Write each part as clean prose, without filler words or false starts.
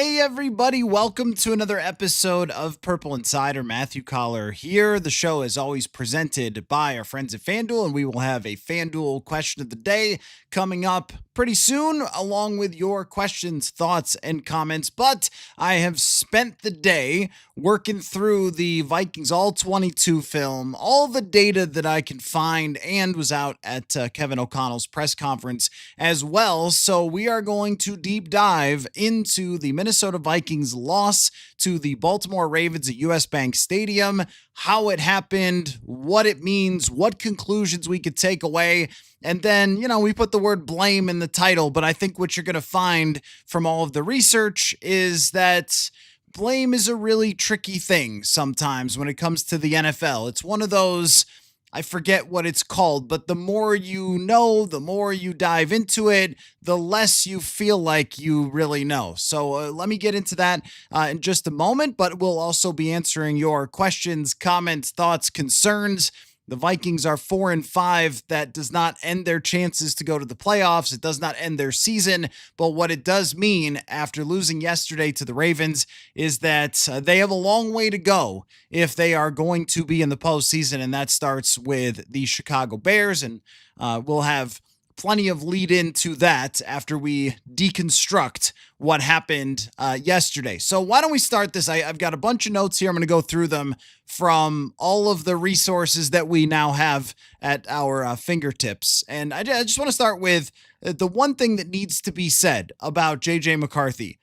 Hey everybody, welcome to another episode of Purple Insider. Matthew Coller here. The show is always presented by our friends at FanDuel, and we will have a FanDuel question of the day coming up pretty soon, along with your questions, thoughts, and comments. But I have spent the day working through the Vikings All-22 film, all the data that I can find, and was out at Kevin O'Connell's press conference as well. So we are going to deep dive into the Minnesota Vikings loss to the Baltimore Ravens at US Bank Stadium, how it happened, what it means, what conclusions we could take away. And then, we put the word blame in the title, but I think what you're going to find from all of the research is that blame is a really tricky thing sometimes when it comes to the NFL. It's one of those, I forget what it's called, but the more you know, the more you dive into it, the less you feel like you really know. So let me get into that in just a moment, but we'll also be answering your questions, comments, thoughts, concerns. The Vikings are 4-5. That does not end their chances to go to the playoffs. It does not end their season. But what it does mean after losing yesterday to the Ravens is that they have a long way to go if they are going to be in the postseason. And that starts with the Chicago Bears. And we'll have plenty of lead into that after we deconstruct what happened yesterday. So why don't we start this? I've got a bunch of notes here. I'm going to go through them from all of the resources that we now have at our fingertips. And I just want to start with the one thing that needs to be said about JJ McCarthy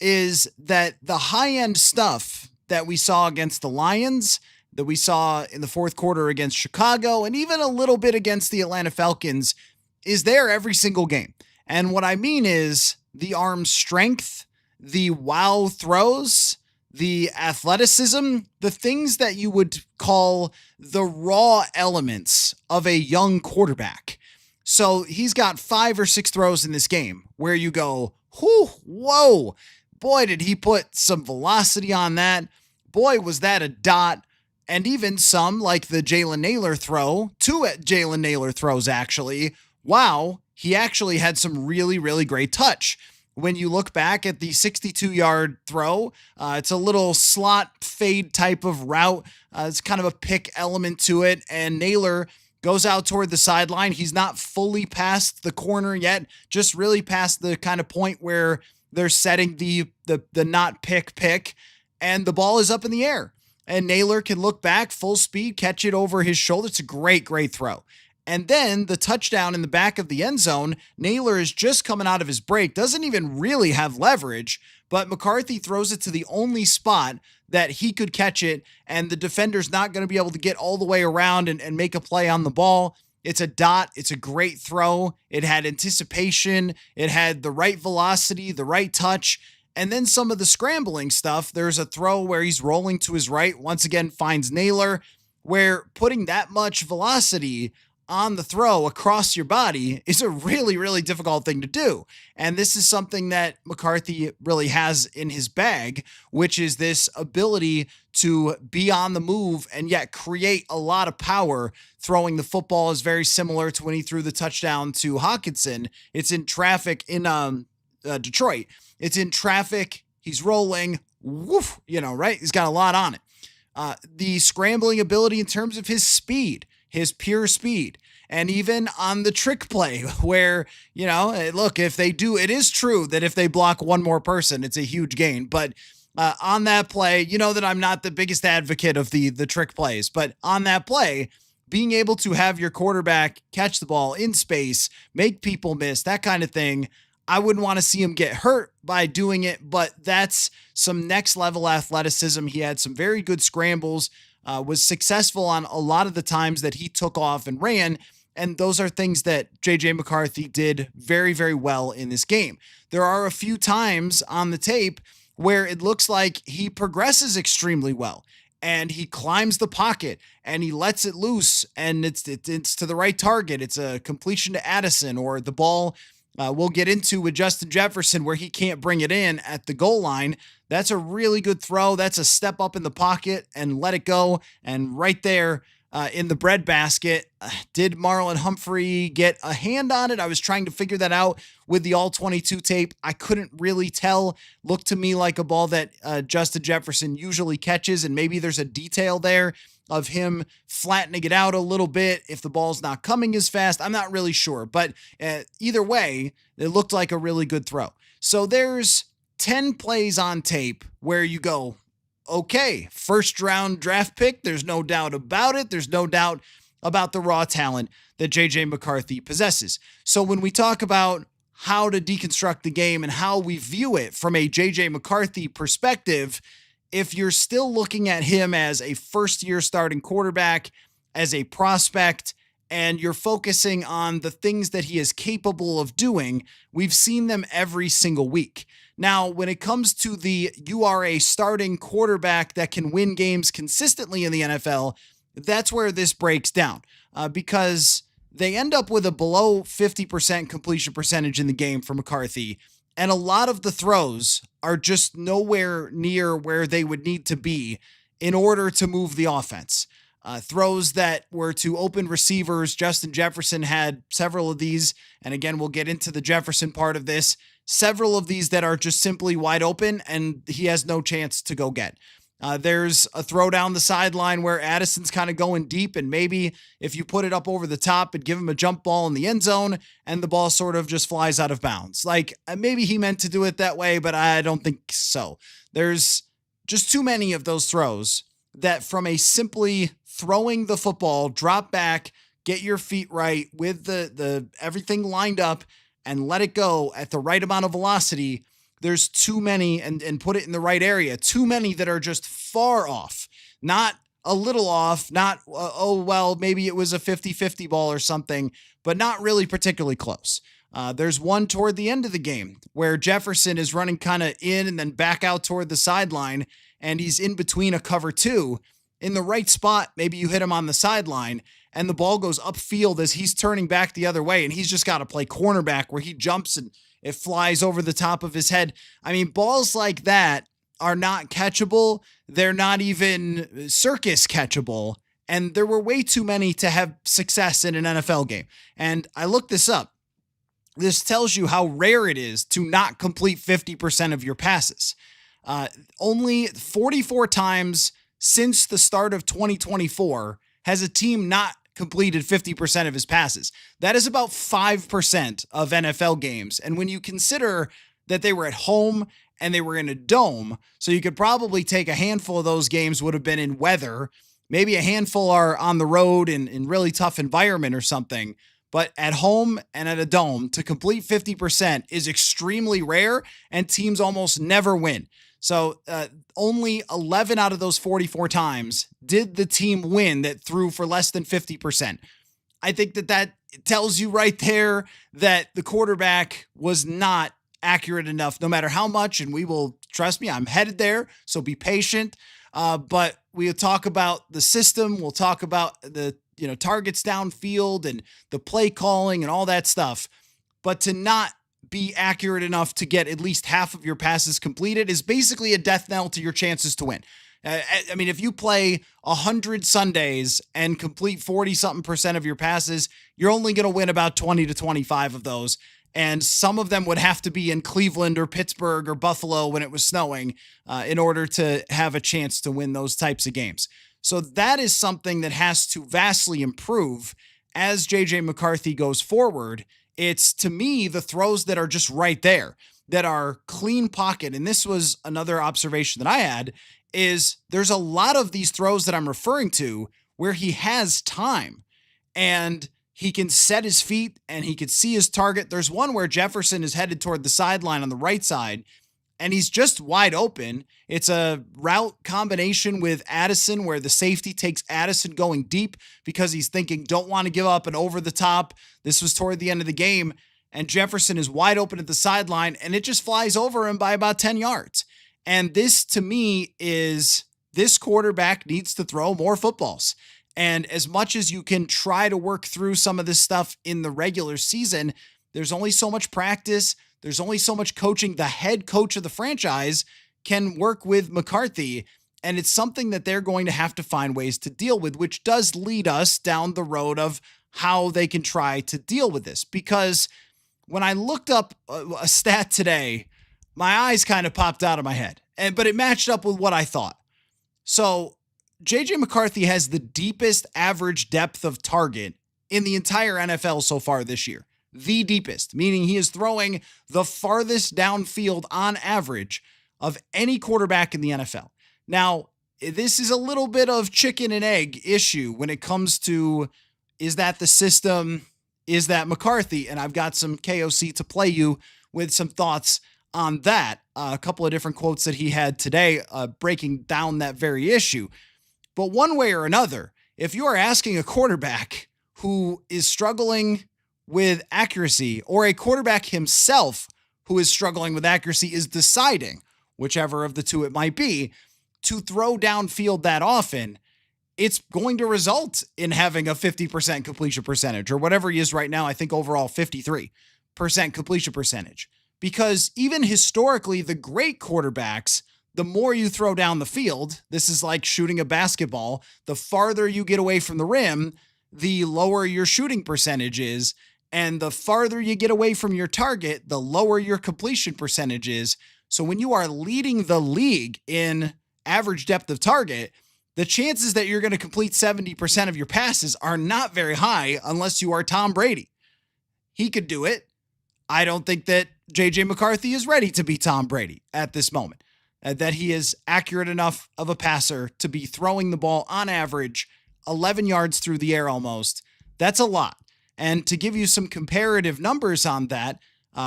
is that the high-end stuff that we saw against the Lions, that we saw in the fourth quarter against Chicago, and even a little bit against the Atlanta Falcons is there every single game. And what I mean is the arm strength, the wow throws, the athleticism, the things that you would call the raw elements of a young quarterback. So he's got 5 or 6 throws in this game where you go, whoa, boy, did he put some velocity on that. Boy, was that a dot. And even some like the Jalen Nailor throw, 2 Jalen Nailor throws actually. Wow, he actually had some really, really great touch. When you look back at the 62-yard throw, it's a little slot fade type of route. It's kind of a pick element to it, and Nailor goes out toward the sideline. He's not fully past the corner yet, just really past the kind of point where they're setting the not pick, and the ball is up in the air. And Nailor can look back, full speed, catch it over his shoulder. It's a great throw. And then the touchdown in the back of the end zone, Nailor is just coming out of his break, doesn't even really have leverage, but McCarthy throws it to the only spot that he could catch it, and the defender's not going to be able to get all the way around and make a play on the ball. It's a dot. It's a great throw. It had anticipation. It had the right velocity, the right touch. And then some of the scrambling stuff, there's a throw where he's rolling to his right, once again finds Nailor, where putting that much velocity on the throw across your body is a really, really difficult thing to do. And this is something that McCarthy really has in his bag, which is this ability to be on the move and yet create a lot of power. Throwing the football is very similar to when he threw the touchdown to Hawkinson. It's in traffic in Detroit. It's in traffic. He's rolling. Woof, right? He's got a lot on it. The scrambling ability in terms of his speed, his pure speed, and even on the trick play where, look, if they do, it is true that if they block one more person, it's a huge gain. But on that play, that I'm not the biggest advocate of the trick plays, but on that play, being able to have your quarterback catch the ball in space, make people miss, that kind of thing, I wouldn't want to see him get hurt by doing it, but that's some next level athleticism. He had some very good scrambles, was successful on a lot of the times that he took off and ran. And those are things that JJ McCarthy did very, very well in this game. There are a few times on the tape where it looks like he progresses extremely well and he climbs the pocket and he lets it loose and it's to the right target. It's a completion to Addison, or the ball we'll get into with Justin Jefferson where he can't bring it in at the goal line. That's a really good throw. That's a step up in the pocket and let it go. And right there, in the breadbasket. Did Marlon Humphrey get a hand on it? I was trying to figure that out with the all 22 tape. I couldn't really tell. Looked to me like a ball that Justin Jefferson usually catches, and maybe there's a detail there of him flattening it out a little bit if the ball's not coming as fast. I'm not really sure, but either way, it looked like a really good throw. So there's 10 plays on tape where you go, okay, first round draft pick. There's no doubt about it. There's no doubt about the raw talent that JJ McCarthy possesses. So when we talk about how to deconstruct the game and how we view it from a JJ McCarthy perspective, if you're still looking at him as a first-year starting quarterback, as a prospect, and you're focusing on the things that he is capable of doing, we've seen them every single week. Now, when it comes to you are a starting quarterback that can win games consistently in the NFL, that's where this breaks down because they end up with a below 50% completion percentage in the game for McCarthy. And a lot of the throws are just nowhere near where they would need to be in order to move the offense. Throws that were to open receivers. Justin Jefferson had several of these. And again, we'll get into the Jefferson part of this. Several of these that are just simply wide open and he has no chance to go get. There's a throw down the sideline where Addison's kind of going deep, and maybe if you put it up over the top and give him a jump ball in the end zone and the ball sort of just flies out of bounds. Like maybe he meant to do it that way, but I don't think so. There's just too many of those throws that from a simply throwing the football, drop back, get your feet right with the everything lined up and let it go at the right amount of velocity. There's too many, and put it in the right area, too many that are just far off, not a little off, not, maybe it was a 50-50 ball or something, but not really particularly close. There's one toward the end of the game where Jefferson is running kind of in and then back out toward the sideline, and he's in between a cover two in the right spot. Maybe you hit him on the sideline and the ball goes upfield as he's turning back the other way, and he's just got to play cornerback where he jumps and it flies over the top of his head. I mean, balls like that are not catchable. They're not even circus catchable. And there were way too many to have success in an NFL game. And I looked this up. This tells you how rare it is to not complete 50% of your passes. Only 44 times since the start of 2024 has a team not completed 50% of his passes. That is about 5% of NFL games. And when you consider that they were at home and they were in a dome, so you could probably take a handful of those games would have been in weather. Maybe a handful are on the road in really tough environment or something. But at home and at a dome, to complete 50% is extremely rare, and teams almost never win. So only 11 out of those 44 times did the team win that threw for less than 50%. I think that tells you right there that the quarterback was not accurate enough, no matter how much, and we will, trust me, I'm headed there, so be patient. But we'll talk about the system. We'll talk about the targets downfield and the play calling and all that stuff. But to not be accurate enough to get at least half of your passes completed is basically a death knell to your chances to win. I mean, if you play 100 Sundays and complete 40-something% of your passes, you're only going to win about 20 to 25 of those. And some of them would have to be in Cleveland or Pittsburgh or Buffalo when it was snowing in order to have a chance to win those types of games. So that is something that has to vastly improve as JJ McCarthy goes forward. It's, to me, the throws that are just right there, that are clean pocket. And this was another observation that I had, is there's a lot of these throws that I'm referring to where he has time and he can set his feet and he can see his target. There's one where Jefferson is headed toward the sideline on the right side and he's just wide open. It's a route combination with Addison where the safety takes Addison going deep because he's thinking, don't want to give up an over the top. This was toward the end of the game, and Jefferson is wide open at the sideline, and it just flies over him by about 10 yards. And this, to me, is this quarterback needs to throw more footballs. And as much as you can try to work through some of this stuff in the regular season, there's only so much practice. There's only so much coaching the head coach of the franchise can work with McCarthy. And it's something that they're going to have to find ways to deal with, which does lead us down the road of how they can try to deal with this. Because when I looked up a stat today, my eyes kind of popped out of my head, but it matched up with what I thought. So JJ McCarthy has the deepest average depth of target in the entire NFL so far this year. The deepest, meaning he is throwing the farthest downfield on average of any quarterback in the NFL. Now, this is a little bit of chicken and egg issue when it comes to, is that the system? Is that McCarthy? And I've got some KOC to play you with some thoughts on that. A couple of different quotes that he had today breaking down that very issue. But one way or another, if you are asking a quarterback who is struggling with accuracy, or a quarterback himself who is struggling with accuracy is deciding, whichever of the two it might be, to throw downfield that often, it's going to result in having a 50% completion percentage, or whatever he is right now. I think overall 53% completion percentage. Because even historically, the great quarterbacks, the more you throw down the field, this is like shooting a basketball, the farther you get away from the rim, the lower your shooting percentage is. And the farther you get away from your target, the lower your completion percentage is. So when you are leading the league in average depth of target, the chances that you're going to complete 70% of your passes are not very high unless you are Tom Brady. He could do it. I don't think that JJ McCarthy is ready to be Tom Brady at this moment, that he is accurate enough of a passer to be throwing the ball on average 11 yards through the air almost. That's a lot. And to give you some comparative numbers on that,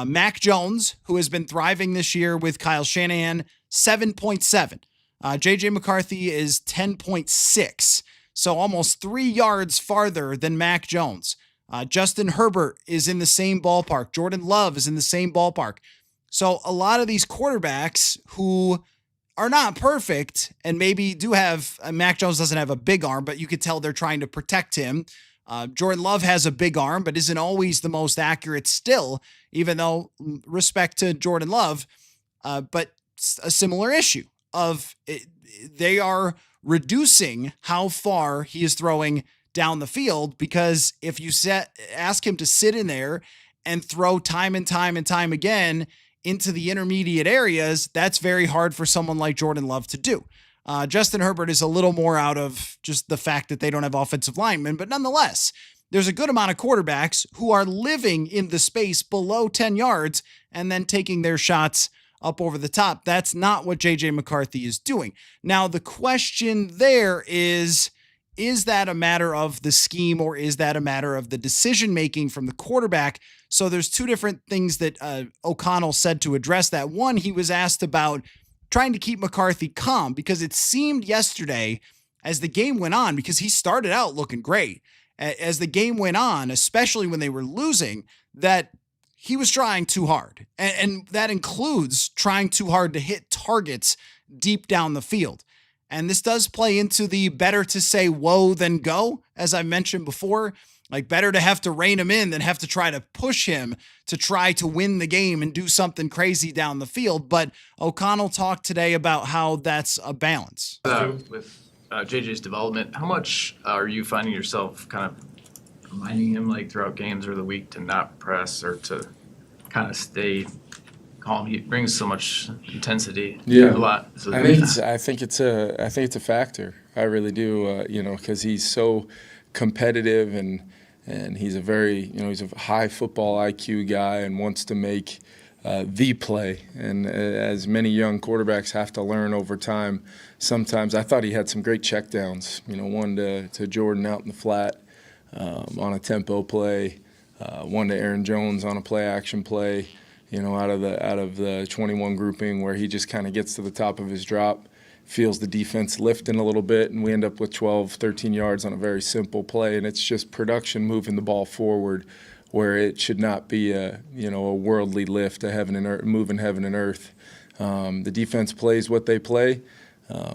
Mac Jones, who has been thriving this year with Kyle Shanahan, 7.7. JJ McCarthy is 10.6. So almost 3 yards farther than Mac Jones. Justin Herbert is in the same ballpark. Jordan Love is in the same ballpark. So a lot of these quarterbacks who are not perfect and maybe do have, Mac Jones doesn't have a big arm, but you could tell they're trying to protect him. Jordan Love has a big arm, but isn't always the most accurate still, even though respect to Jordan Love, but a similar issue of they are reducing how far he is throwing down the field, because if you ask him to sit in there and throw time and time and time again into the intermediate areas, that's very hard for someone like Jordan Love to do. Justin Herbert is a little more out of just the fact that they don't have offensive linemen, but nonetheless, there's a good amount of quarterbacks who are living in the space below 10 yards and then taking their shots up over the top. That's not what JJ McCarthy is doing. Now, the question there is that a matter of the scheme, or is that a matter of the decision-making from the quarterback? So there's two different things that O'Connell said to address that. One, he was asked about trying to keep McCarthy calm, because it seemed yesterday as the game went on, because he started out looking great, as the game went on, especially when they were losing, that he was trying too hard. And that includes trying too hard to hit targets deep down the field. And this does play into the better to say whoa than go, as I mentioned before. Like, better to have to rein him in than have to try to push him to try to win the game and do something crazy down the field. But O'Connell talked today about how that's a balance. With JJ's development, how much are you finding yourself kind of reminding him, like, throughout games or the week, to not press or to kind of stay calm? He brings so much intensity. Yeah, a lot. So I think it's a factor. I really do. Because he's so competitive and he's a very, he's a high football IQ guy and wants to make the play. And as many young quarterbacks have to learn over time, sometimes I thought he had some great checkdowns. One to Jordan out in the flat on a tempo play, one to Aaron Jones on a play action play. Out of the 21 grouping, where he just kind of gets to the top of his drop, feels the defense lifting a little bit, and we end up with 12, 13 yards on a very simple play. And it's just production moving the ball forward, where it should not be a worldly lift, a heaven and earth, moving heaven and earth. The defense plays what they play.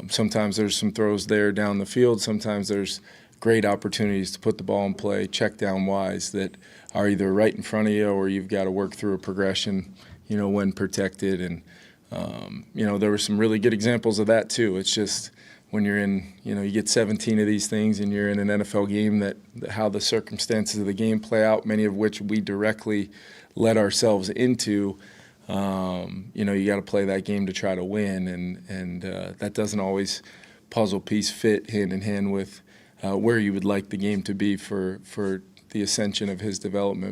Sometimes there's some throws there down the field. Sometimes there's great opportunities to put the ball in play, check down wise, that are either right in front of you, or you've got to work through a progression, when protected. And, there were some really good examples of that too. It's just when you're in, you get 17 of these things and you're in an NFL game, that how the circumstances of the game play out, many of which we directly let ourselves into. You got to play that game to try to win, and that doesn't always puzzle piece fit hand in hand with where you would like the game to be for the ascension of his development.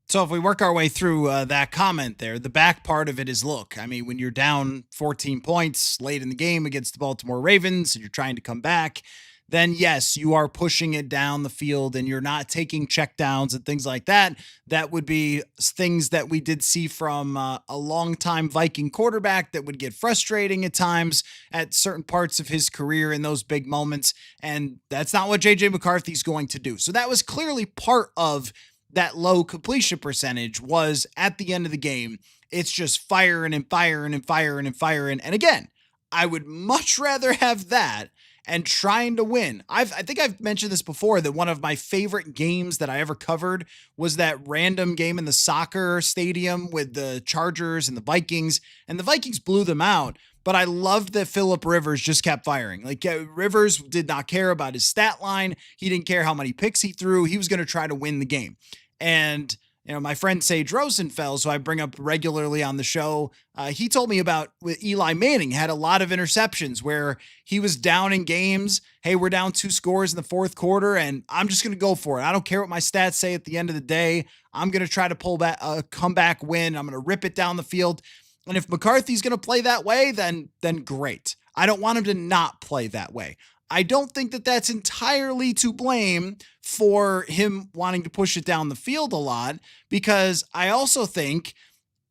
So if we work our way through that comment there, the back part of it is, look, I mean, when you're down 14 points late in the game against the Baltimore Ravens and you're trying to come back, then yes, you are pushing it down the field and you're not taking checkdowns and things like that. That would be things that we did see from a longtime Viking quarterback that would get frustrating at times at certain parts of his career in those big moments. And that's not what JJ McCarthy's going to do. So that was clearly part of that low completion percentage. Was at the end of the game, it's just firing and firing and firing and firing. And again, I would much rather have that and trying to win. I think I've mentioned this before, that one of my favorite games that I ever covered was that random game in the soccer stadium with the Chargers and the Vikings, and the Vikings blew them out. But I loved that Phillip Rivers just kept firing. Like, Rivers did not care about his stat line. He didn't care how many picks he threw. He was going to try to win the game. And, my friend Sage Rosenfeld, who I bring up regularly on the show, he told me about with Eli Manning, had a lot of interceptions where he was down in games. Hey, we're down 2 scores in the fourth quarter, and I'm just going to go for it. I don't care what my stats say at the end of the day. I'm going to try to pull back a comeback win. I'm going to rip it down the field. And if McCarthy's going to play that way, then great. I don't want him to not play that way. I don't think that that's entirely to blame for him wanting to push it down the field a lot, because I also think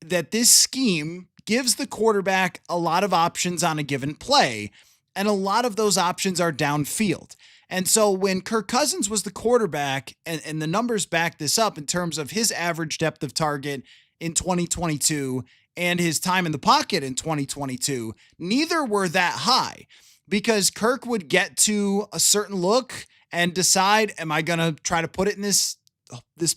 that this scheme gives the quarterback a lot of options on a given play, and a lot of those options are downfield. And so when Kirk Cousins was the quarterback, and the numbers back this up in terms of his average depth of target in 2022 and his time in the pocket in 2022, neither were that high. Because Kirk would get to a certain look and decide, am I going to try to put it in this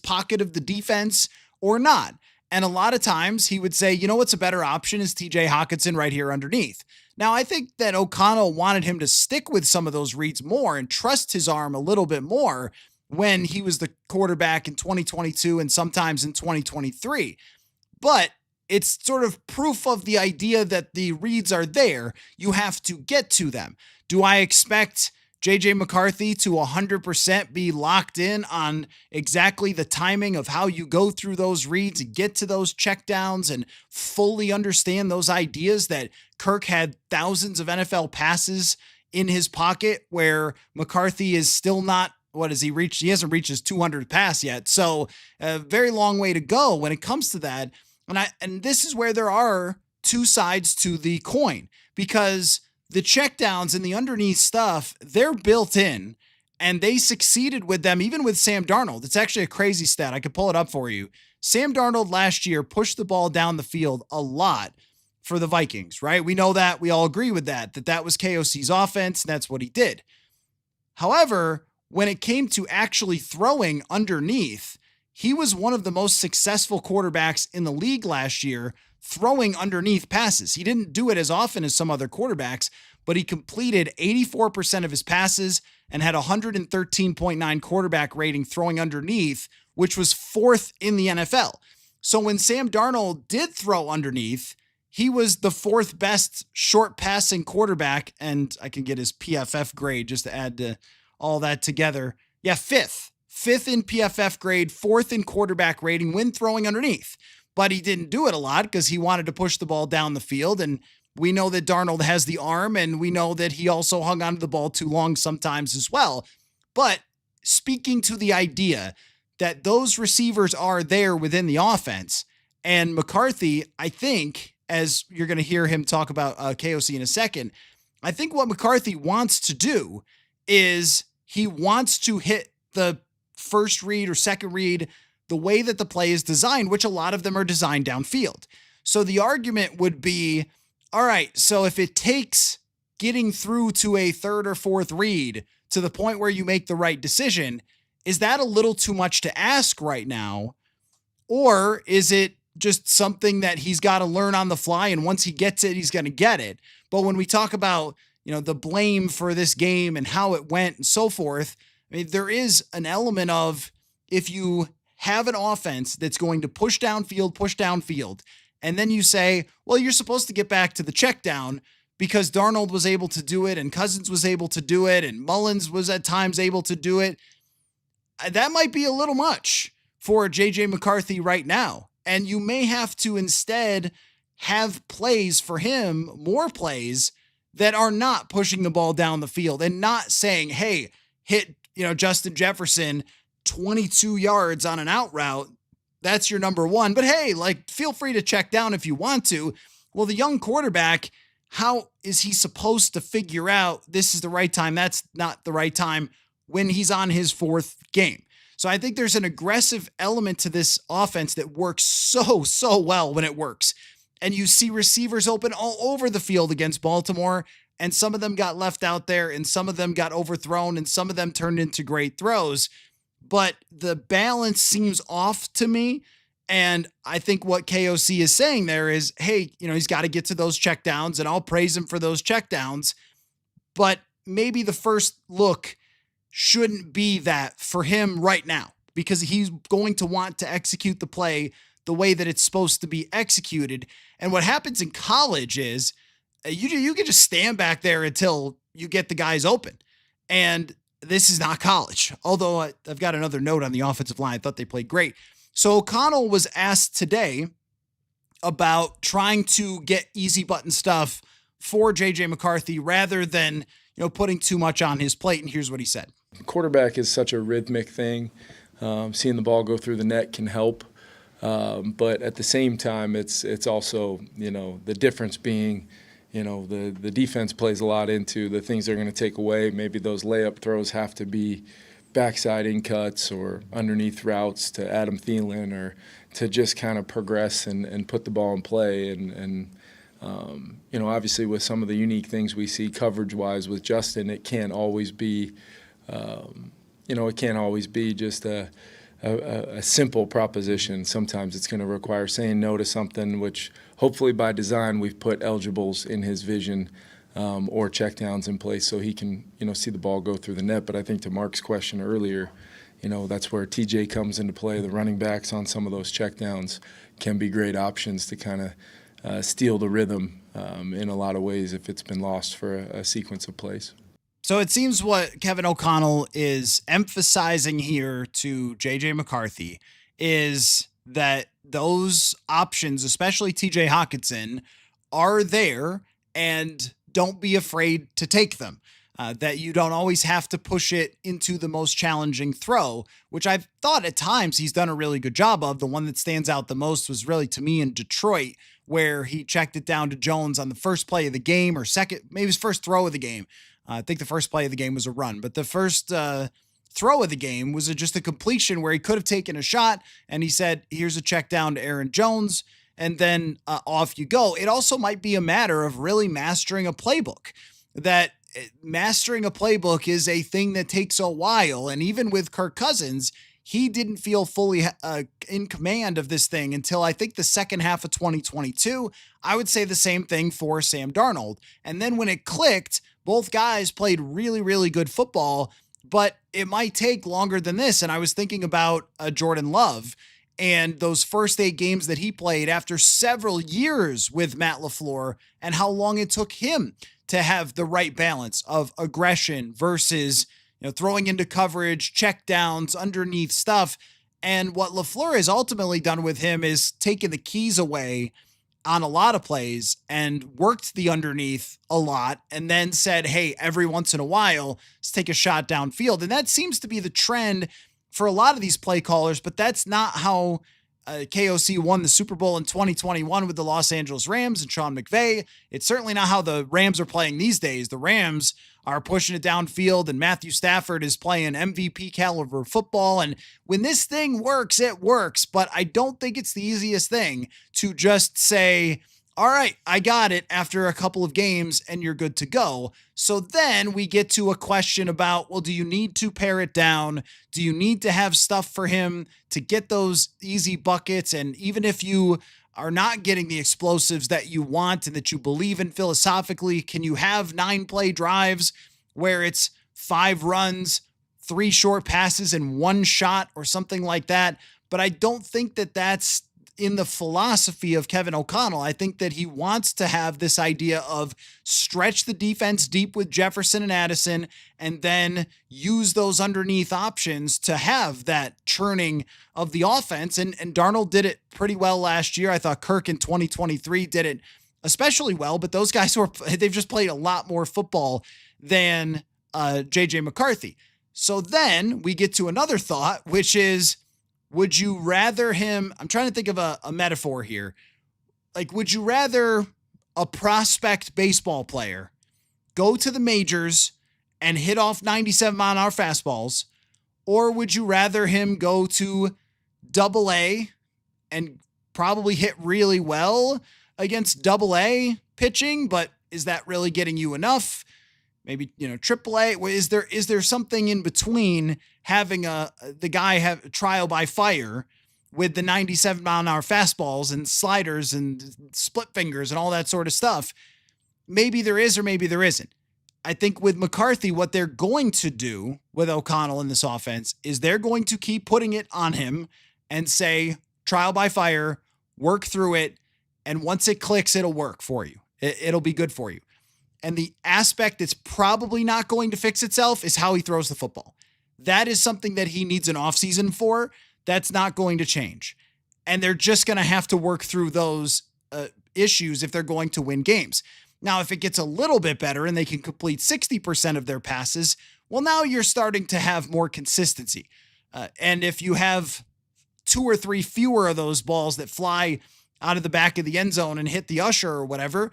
pocket of the defense or not? And a lot of times he would say, what's a better option is TJ Hawkinson right here underneath. Now, I think that O'Connell wanted him to stick with some of those reads more and trust his arm a little bit more when he was the quarterback in 2022 and sometimes in 2023. But it's sort of proof of the idea that the reads are there. You have to get to them. Do I expect JJ McCarthy to 100% be locked in on exactly the timing of how you go through those reads and get to those checkdowns and fully understand those ideas that Kirk had thousands of NFL passes in his pocket where McCarthy is still not? What has he reached? He hasn't reached his 200th pass yet. So a very long way to go when it comes to that. And this is where there are two sides to the coin, because the checkdowns and the underneath stuff, they're built in, and they succeeded with them, even with Sam Darnold. It's actually a crazy stat. I could pull it up for you. Sam Darnold last year pushed the ball down the field a lot for the Vikings, right? We know that. We all agree with that was KOC's offense, and that's what he did. However, when it came to actually throwing underneath, he was one of the most successful quarterbacks in the league last year throwing underneath passes. He didn't do it as often as some other quarterbacks, but he completed 84% of his passes and had 113.9 quarterback rating throwing underneath, which was 4th in the NFL. So when Sam Darnold did throw underneath, he was the 4th best short passing quarterback, and I can get his PFF grade just to add to all that together. Yeah, 5th in PFF grade, 4th in quarterback rating when throwing underneath. But he didn't do it a lot because he wanted to push the ball down the field. And we know that Darnold has the arm, and we know that he also hung onto the ball too long sometimes as well. But speaking to the idea that those receivers are there within the offense, and McCarthy, I think, as you're going to hear him talk about KOC in a second, I think what McCarthy wants to do is he wants to hit the first read or second read the way that the play is designed, which a lot of them are designed downfield. So the argument would be, all right, so if it takes getting through to a third or fourth read to the point where you make the right decision, is that a little too much to ask right now? Or is it just something that he's got to learn on the fly, and once he gets it, he's going to get it? But when we talk about, the blame for this game and how it went and so forth. I mean, there is an element of, if you have an offense that's going to push downfield, and then you say, well, you're supposed to get back to the check down because Darnold was able to do it and Cousins was able to do it and Mullins was at times able to do it. That might be a little much for JJ McCarthy right now. And you may have to instead have plays for him, more plays that are not pushing the ball down the field and not saying, hey, hit, Justin Jefferson 22 yards on an out route. That's your number one. But hey, feel free to check down if you want to. Well, the young quarterback, how is he supposed to figure out this is the right time, that's not the right time when he's on his fourth game? So I think there's an aggressive element to this offense that works so well when it works. And you see receivers open all over the field against Baltimore, and some of them got left out there, and some of them got overthrown, and some of them turned into great throws. But the balance seems off to me. And I think what KOC is saying there is, hey, he's got to get to those checkdowns, and I'll praise him for those checkdowns. But maybe the first look shouldn't be that for him right now, because he's going to want to execute the play the way that it's supposed to be executed. And what happens in college is you can just stand back there until you get the guys open. And this is not college. Although I've got another note on the offensive line. I thought they played great. So O'Connell was asked today about trying to get easy button stuff for JJ McCarthy rather than, putting too much on his plate. And here's what he said. Quarterback is such a rhythmic thing. Seeing the ball go through the net can help. But at the same time, it's also, the difference being, the defense plays a lot into the things they're going to take away. Maybe those layup throws have to be backside in cuts or underneath routes to Adam Thielen, or to just kind of progress and put the ball in play. And obviously with some of the unique things we see coverage-wise with Justin, it can't always be, just a simple proposition. Sometimes it's going to require saying no to something, which hopefully by design we've put eligibles in his vision or checkdowns in place so he can, see the ball go through the net. But I think to Mark's question earlier, that's where TJ comes into play. The running backs on some of those checkdowns can be great options to kind of steal the rhythm in a lot of ways if it's been lost for a sequence of plays. So it seems what Kevin O'Connell is emphasizing here to JJ McCarthy is that those options, especially TJ Hawkinson, are there, and don't be afraid to take them. That you don't always have to push it into the most challenging throw, which I've thought at times he's done a really good job of. The one that stands out the most was really, to me, in Detroit, where he checked it down to Jones on the first play of the game, or second, maybe his first throw of the game. I think the first play of the game was a run, but the first throw of the game was just a completion where he could have taken a shot, and he said, here's a check down to Aaron Jones, and then off you go. It also might be a matter of really mastering a playbook. That mastering a playbook is a thing that takes a while, and even with Kirk Cousins, he didn't feel fully in command of this thing until I think the second half of 2022. I would say the same thing for Sam Darnold. And then when it clicked, both guys played really, really good football, but it might take longer than this. And I was thinking about Jordan Love and those first 8 games that he played after several years with Matt LaFleur, and how long it took him to have the right balance of aggression versus throwing into coverage, check downs, underneath stuff. And what LaFleur has ultimately done with him is taken the keys away on a lot of plays and worked the underneath a lot, and then said, hey, every once in a while, let's take a shot downfield. And that seems to be the trend for a lot of these play callers, but that's not how KOC won the Super Bowl in 2021 with the Los Angeles Rams and Sean McVay. It's certainly not how the Rams are playing these days. The Rams are pushing it downfield, and Matthew Stafford is playing MVP caliber football. And when this thing works, it works. But I don't think it's the easiest thing to just say, all right, I got it after a couple of games and you're good to go. So then we get to a question about, well, do you need to pare it down? Do you need to have stuff for him to get those easy buckets? And even if you are not getting the explosives that you want and that you believe in philosophically? Can you have 9-play drives where it's 5 runs, 3 short passes, and 1 shot or something like that? But I don't think that that's in the philosophy of Kevin O'Connell. I think that he wants to have this idea of stretch the defense deep with Jefferson and Addison, and then use those underneath options to have that churning of the offense. And Darnold did it pretty well last year. I thought Kirk in 2023 did it especially well, but they've just played a lot more football than JJ McCarthy. So then we get to another thought, which is, would you rather him, I'm trying to think of a metaphor here. Like, would you rather a prospect baseball player go to the majors and hit off 97-mile-an-hour fastballs, or would you rather him go to Double-A and probably hit really well against Double-A pitching, but is that really getting you enough? Maybe, AAA. Is there something in between having the guy have trial by fire with the 97-mile-an-hour fastballs and sliders and split fingers and all that sort of stuff? Maybe there is, or maybe there isn't. I think with McCarthy, what they're going to do with O'Connell in this offense is they're going to keep putting it on him and say, trial by fire, work through it, and once it clicks, it'll work for you. It'll be good for you. And the aspect that's probably not going to fix itself is how he throws the football. That is something that he needs an offseason for. That's not going to change. And they're just going to have to work through those issues if they're going to win games. Now, if it gets a little bit better and they can complete 60% of their passes, well, now you're starting to have more consistency. And if you have 2 or 3 fewer of those balls that fly out of the back of the end zone and hit the usher or whatever,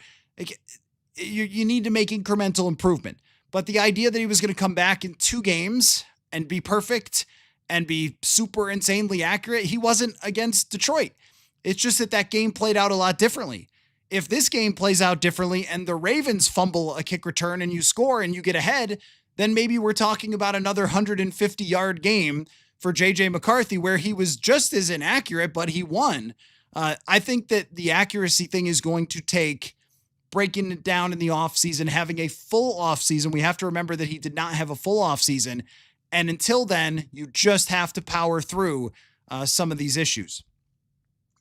you need to make incremental improvement. But the idea that he was going to come back in 2 games and be perfect and be super insanely accurate, he wasn't against Detroit. It's just that game played out a lot differently. If this game plays out differently and the Ravens fumble a kick return and you score and you get ahead, then maybe we're talking about another 150-yard game for JJ McCarthy where he was just as inaccurate, but he won. I think that the accuracy thing is going to take breaking it down in the offseason, having a full offseason. We have to remember that he did not have a full offseason. And until then, you just have to power through some of these issues.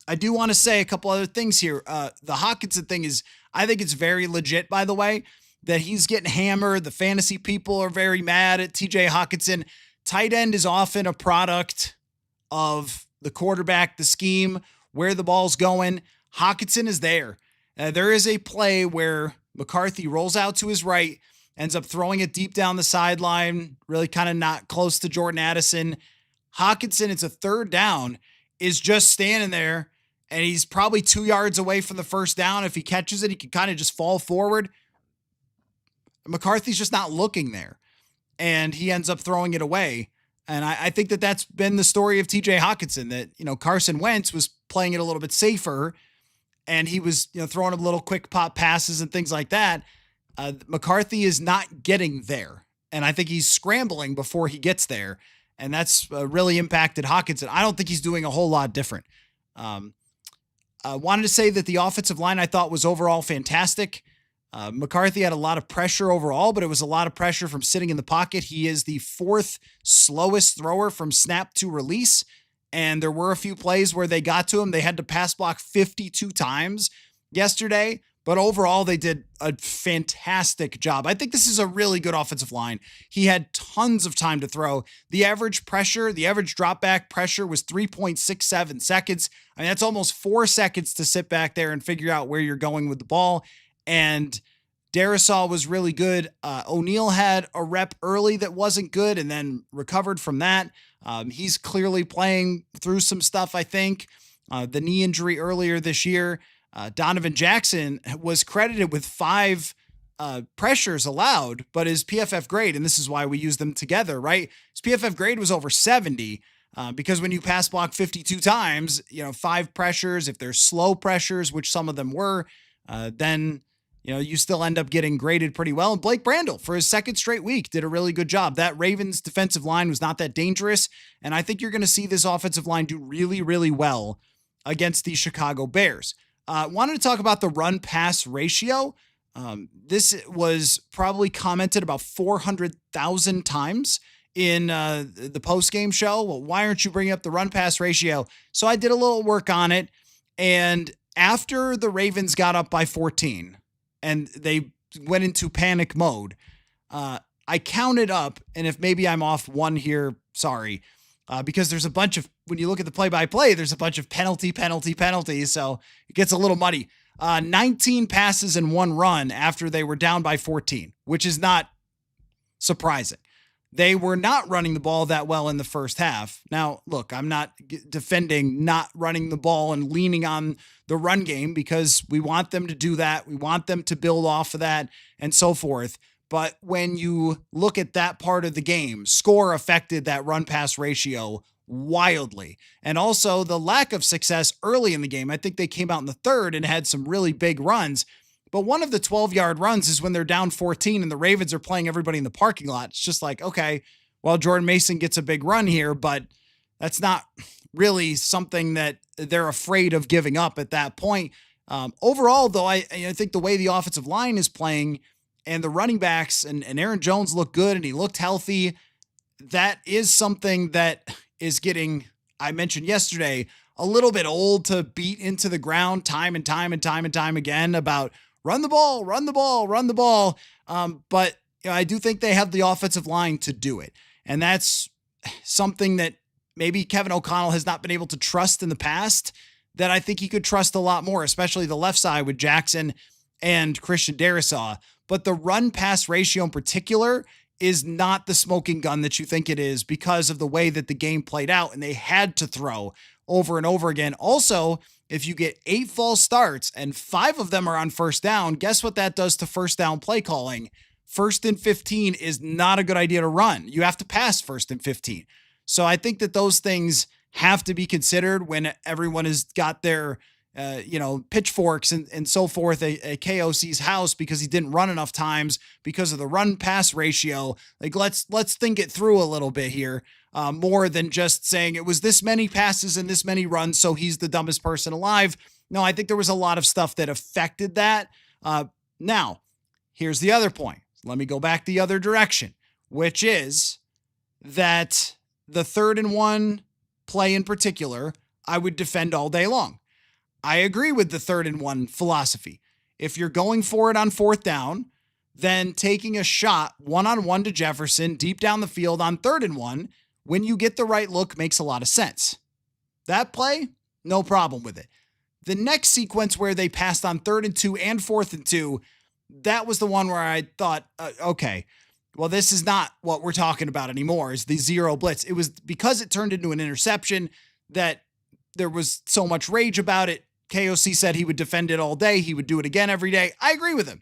I do want to say a couple other things here. The Hockenson thing is, I think it's very legit, by the way, that he's getting hammered. The fantasy people are very mad at TJ Hockenson. Tight end is often a product of the quarterback, the scheme, where the ball's going. Hockenson is there. There is a play where McCarthy rolls out to his right, ends up throwing it deep down the sideline, really kind of not close to Jordan Addison. Hockenson, it's a 3rd down, is just standing there, and he's probably 2 yards away from the first down. If he catches it, he can kind of just fall forward. McCarthy's just not looking there, and he ends up throwing it away. And I think that that's been the story of TJ Hockenson, that, Carson Wentz was playing it a little bit safer, and he was, throwing up little quick pop passes and things like that. McCarthy is not getting there, and I think he's scrambling before he gets there, and that's really impacted Hockenson. I don't think he's doing a whole lot different. I wanted to say that the offensive line I thought was overall fantastic. McCarthy had a lot of pressure overall, but it was a lot of pressure from sitting in the pocket. He is the 4th slowest thrower from snap to release. And there were a few plays where they got to him. They had to pass block 52 times yesterday, but overall they did a fantastic job. I think this is a really good offensive line. He had tons of time to throw. The average drop back pressure was 3.67 seconds. I mean, that's almost 4 seconds to sit back there and figure out where you're going with the ball. And Darisaw was really good. O'Neal had a rep early that wasn't good and then recovered from that. He's clearly playing through some stuff, I think. The knee injury earlier this year. Donovan Jackson was credited with 5 pressures allowed, but his PFF grade, and this is why we use them together, right? His PFF grade was over 70 because when you pass block 52 times, 5 pressures, if they're slow pressures, which some of them were, then you still end up getting graded pretty well. And Blake Brandel, for his 2nd straight week, did a really good job. That Ravens defensive line was not that dangerous. And I think you're going to see this offensive line do really, really well against the Chicago Bears. Wanted to talk about the run-pass ratio. This was probably commented about 400,000 times in the post-game show. Well, why aren't you bringing up the run-pass ratio? So I did a little work on it, and after the Ravens got up by 14 and they went into panic mode, I counted up, and if maybe I'm off one here, sorry, because there's a bunch of, when you look at the play-by-play, there's a bunch of penalties, so it gets a little muddy. 19 passes and 1 run after they were down by 14, which is not surprising. They were not running the ball that well in the first half. Now, look, I'm not defending not running the ball and leaning on the run game because we want them to do that. We want them to build off of that and so forth. But when you look at that part of the game, score affected that run-pass ratio wildly. And also the lack of success early in the game. I think they came out in the third and had some really big runs. But one of the 12-yard runs is when they're down 14 and the Ravens are playing everybody in the parking lot. It's just like, okay, well, Jordan Mason gets a big run here, but that's not really something that they're afraid of giving up at that point. Overall, though, I think the way the offensive line is playing and the running backs and Aaron Jones looked good and he looked healthy, that is something that is getting, I mentioned yesterday, a little bit old to beat into the ground time and time again about run the ball. But I do think they have the offensive line to do it. And that's something that maybe Kevin O'Connell has not been able to trust in the past that I think he could trust a lot more, especially the left side with Jackson and Christian Darrisaw. But the run-pass ratio in particular is not the smoking gun that you think it is because of the way that the game played out, and they had to throw over and over again. Also, if you get 8 false starts and 5 of them are on first down, guess what that does to first down play calling? 1st and 15 is not a good idea to run. You have to pass 1st and 15. So I think that those things have to be considered when everyone has got their pitchforks and so forth at KOC's house because he didn't run enough times because of the run pass ratio. Like let's think it through a little bit here, more than just saying it was this many passes and this many runs, so he's the dumbest person alive. No, I think there was a lot of stuff that affected that. Now, here's the other point. Let me go back the other direction, which is that the 3rd and 1 play in particular, I would defend all day long. I agree with the 3rd and 1 philosophy. If you're going for it on 4th down, then taking a shot one-on-one to Jefferson deep down the field on 3rd and 1, when you get the right look, makes a lot of sense. That play, no problem with it. The next sequence where they passed on 3rd and 2 and 4th and 2, that was the one where I thought, okay, well, this is not what we're talking about anymore, is the zero blitz. It was because it turned into an interception that there was so much rage about it. KOC said he would defend it all day. He would do it again every day. I agree with him.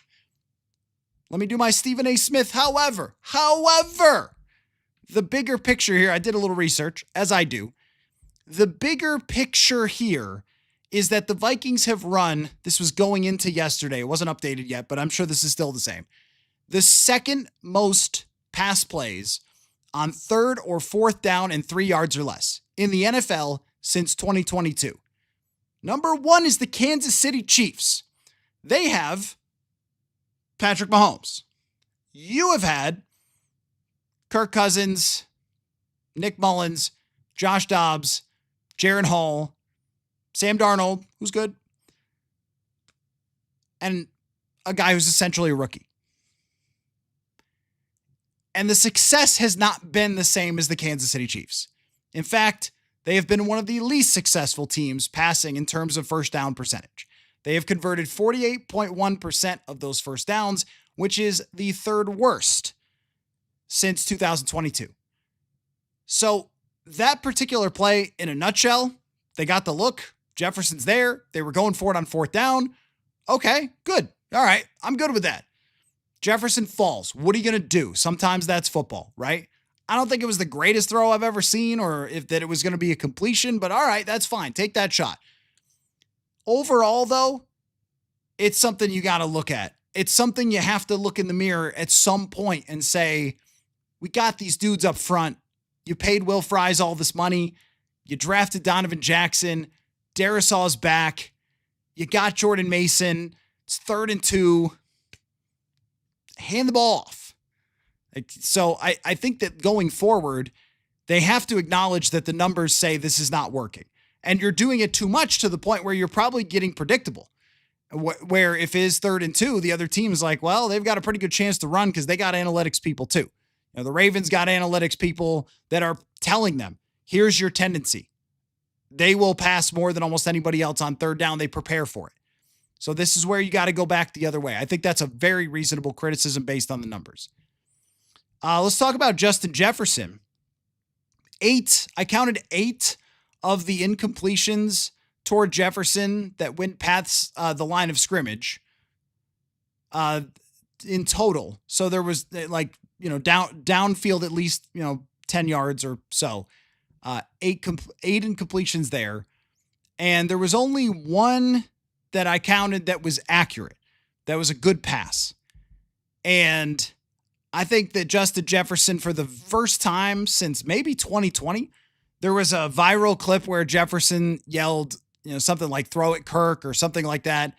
Let me do my Stephen A. Smith. However, the bigger picture here, I did a little research, as I do. The bigger picture here is that the Vikings have run, this was going into yesterday, it wasn't updated yet, but I'm sure this is still the same. The second most pass plays on 3rd or 4th down and 3 yards or less in the NFL since 2022. Number 1 is the Kansas City Chiefs. They have Patrick Mahomes. You have had Kirk Cousins, Nick Mullins, Josh Dobbs, Jaron Hall, Sam Darnold, who's good, and a guy who's essentially a rookie. And the success has not been the same as the Kansas City Chiefs. In fact, they have been one of the least successful teams passing in terms of first down percentage. They have converted 48.1% of those first downs, which is the 3rd worst since 2022. So that particular play in a nutshell, they got the look. Jefferson's there. They were going for it on 4th down. Okay, good. All right, I'm good with that. Jefferson falls. What are you going to do? Sometimes that's football, right? I don't think it was the greatest throw I've ever seen or if that it was going to be a completion, but all right, that's fine. Take that shot. Overall, though, it's something you got to look at. It's something you have to look in the mirror at some point and say, we got these dudes up front. You paid Will Fries all this money. You drafted Donovan Jackson. Darisaw's back. You got Jordan Mason. It's 3rd and 2. Hand the ball off. So I think that going forward, they have to acknowledge that the numbers say this is not working. And you're doing it too much to the point where you're probably getting predictable. Where if it is 3rd and 2, the other team is like, well, they've got a pretty good chance to run because they got analytics people too. The Ravens got analytics people that are telling them, here's your tendency. They will pass more than almost anybody else on 3rd down. They prepare for it. So this is where you got to go back the other way. I think that's a very reasonable criticism based on the numbers. Let's talk about Justin Jefferson. I counted 8 of the incompletions toward Jefferson that went past the line of scrimmage in total. So there was downfield at least, 10 yards or so. 8 incompletions there. And there was only one that I counted that was accurate. That was a good pass. And I think that Justin Jefferson, for the first time since maybe 2020, there was a viral clip where Jefferson yelled, something like throw it Kirk or something like that.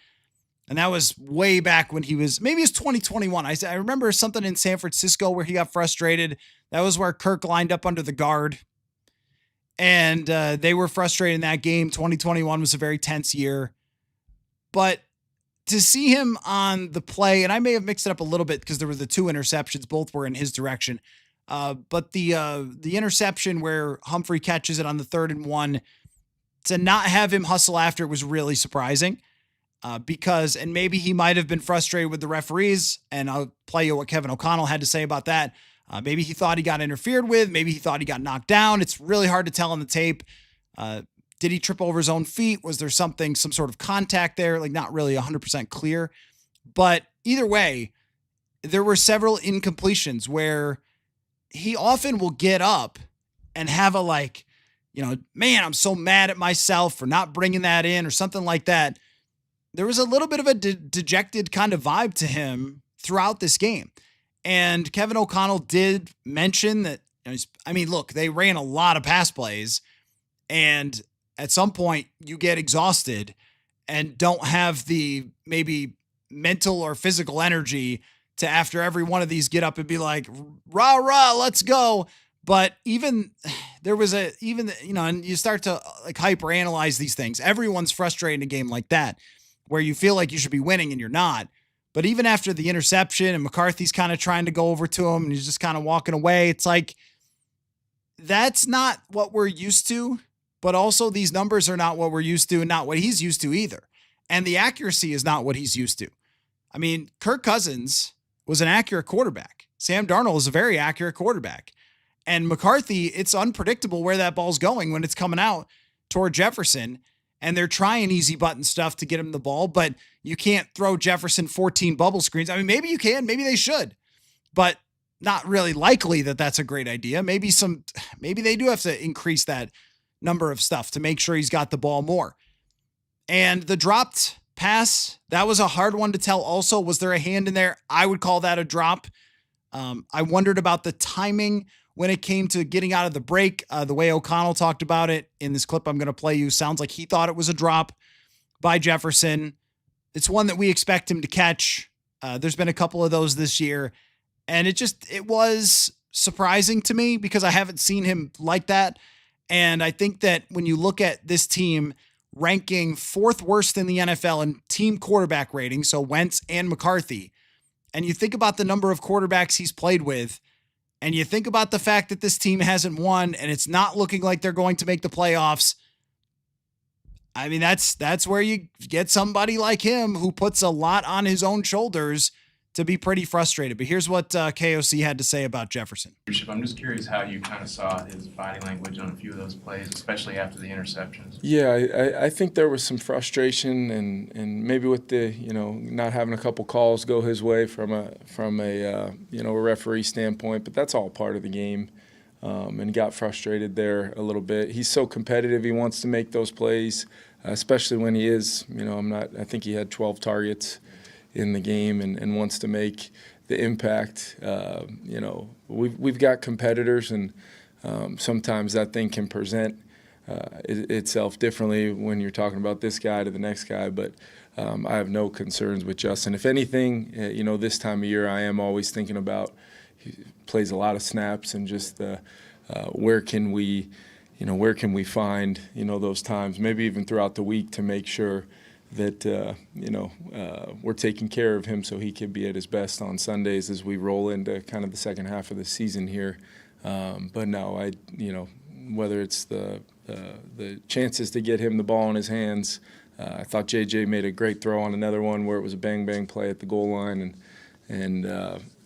And that was way back when maybe it was 2021. I remember something in San Francisco where he got frustrated. That was where Kirk lined up under the guard. And they were frustrated in that game. 2021 was a very tense year. But to see him on the play, and I may have mixed it up a little bit because there were the 2 interceptions, both were in his direction. But the interception where Humphrey catches it on the 3rd and 1, to not have him hustle after it was really surprising. And maybe he might have been frustrated with the referees, and I'll play you what Kevin O'Connell had to say about that. Maybe he thought he got interfered with. Maybe he thought he got knocked down. It's really hard to tell on the tape. Did he trip over his own feet? Was there some sort of contact there? Like, not really 100% clear. But either way, there were several incompletions where he often will get up and have a man, I'm so mad at myself for not bringing that in or something like that. There was a little bit of a dejected kind of vibe to him throughout this game. And Kevin O'Connell did mention that, look, they ran a lot of pass plays, and at some point you get exhausted and don't have the maybe mental or physical energy to, after every one of these, get up and be like, rah, rah, let's go. But and you start to hyper analyze these things. Everyone's frustrated in a game like that where you feel like you should be winning and you're not. But even after the interception and McCarthy's kind of trying to go over to him and he's just kind of walking away, it's like, that's not what we're used to. But also these numbers are not what we're used to and not what he's used to either. And the accuracy is not what he's used to. Kirk Cousins was an accurate quarterback. Sam Darnold is a very accurate quarterback. And McCarthy, it's unpredictable where that ball's going when it's coming out toward Jefferson. And they're trying easy button stuff to get him the ball, but you can't throw Jefferson 14 bubble screens. Maybe you can, maybe they should, but not really likely that that's a great idea. Maybe they do have to increase that number of stuff to make sure he's got the ball more. And the dropped pass, that was a hard one to tell also. Was there a hand in there? I would call that a drop. I wondered about the timing when it came to getting out of the break. The way O'Connell talked about it in this clip I'm going to play you sounds like he thought it was a drop by Jefferson. It's one that we expect him to catch. There's been a couple of those this year, and it was surprising to me because I haven't seen him like that. And I think that when you look at this team ranking 4th worst in the NFL in team quarterback rating, so Wentz and McCarthy, and you think about the number of quarterbacks he's played with, and you think about the fact that this team hasn't won and it's not looking like they're going to make the playoffs. That's where you get somebody like him who puts a lot on his own shoulders to be pretty frustrated. But here's what KOC had to say about Jefferson. I'm just curious how you kind of saw his body language on a few of those plays, especially after the interceptions. Yeah, I think there was some frustration and maybe with the not having a couple calls go his way from a referee standpoint, but that's all part of the game. And got frustrated there a little bit. He's so competitive. He wants to make those plays, especially when he is. I think he had 12 targets in the game and wants to make the impact. We've got competitors, and sometimes that thing can present itself differently when you're talking about this guy to the next guy. But I have no concerns with Justin. If anything, this time of year I am always thinking about, he plays a lot of snaps, and just where can we find those times, maybe even throughout the week, to make sure that we're taking care of him so he can be at his best on Sundays as we roll into kind of the second half of the season here. But no, whether it's the chances to get him the ball in his hands. I thought JJ made a great throw on another one where it was a bang-bang play at the goal line, and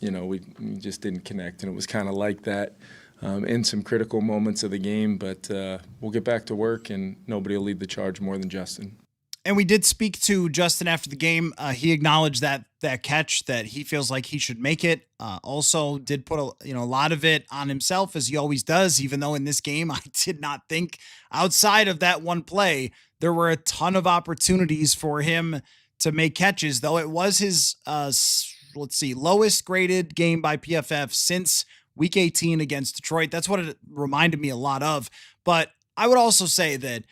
we just didn't connect. And it was kind of like that in some critical moments of the game. But we'll get back to work, and nobody will lead the charge more than Justin. And we did speak to Justin after the game. He acknowledged that catch, that he feels like he should make it. Also did put a lot of it on himself, as he always does, even though in this game I did not think, outside of that one play, there were a ton of opportunities for him to make catches, though it was his, lowest graded game by PFF since week 18 against Detroit. That's what it reminded me a lot of. But I would also say that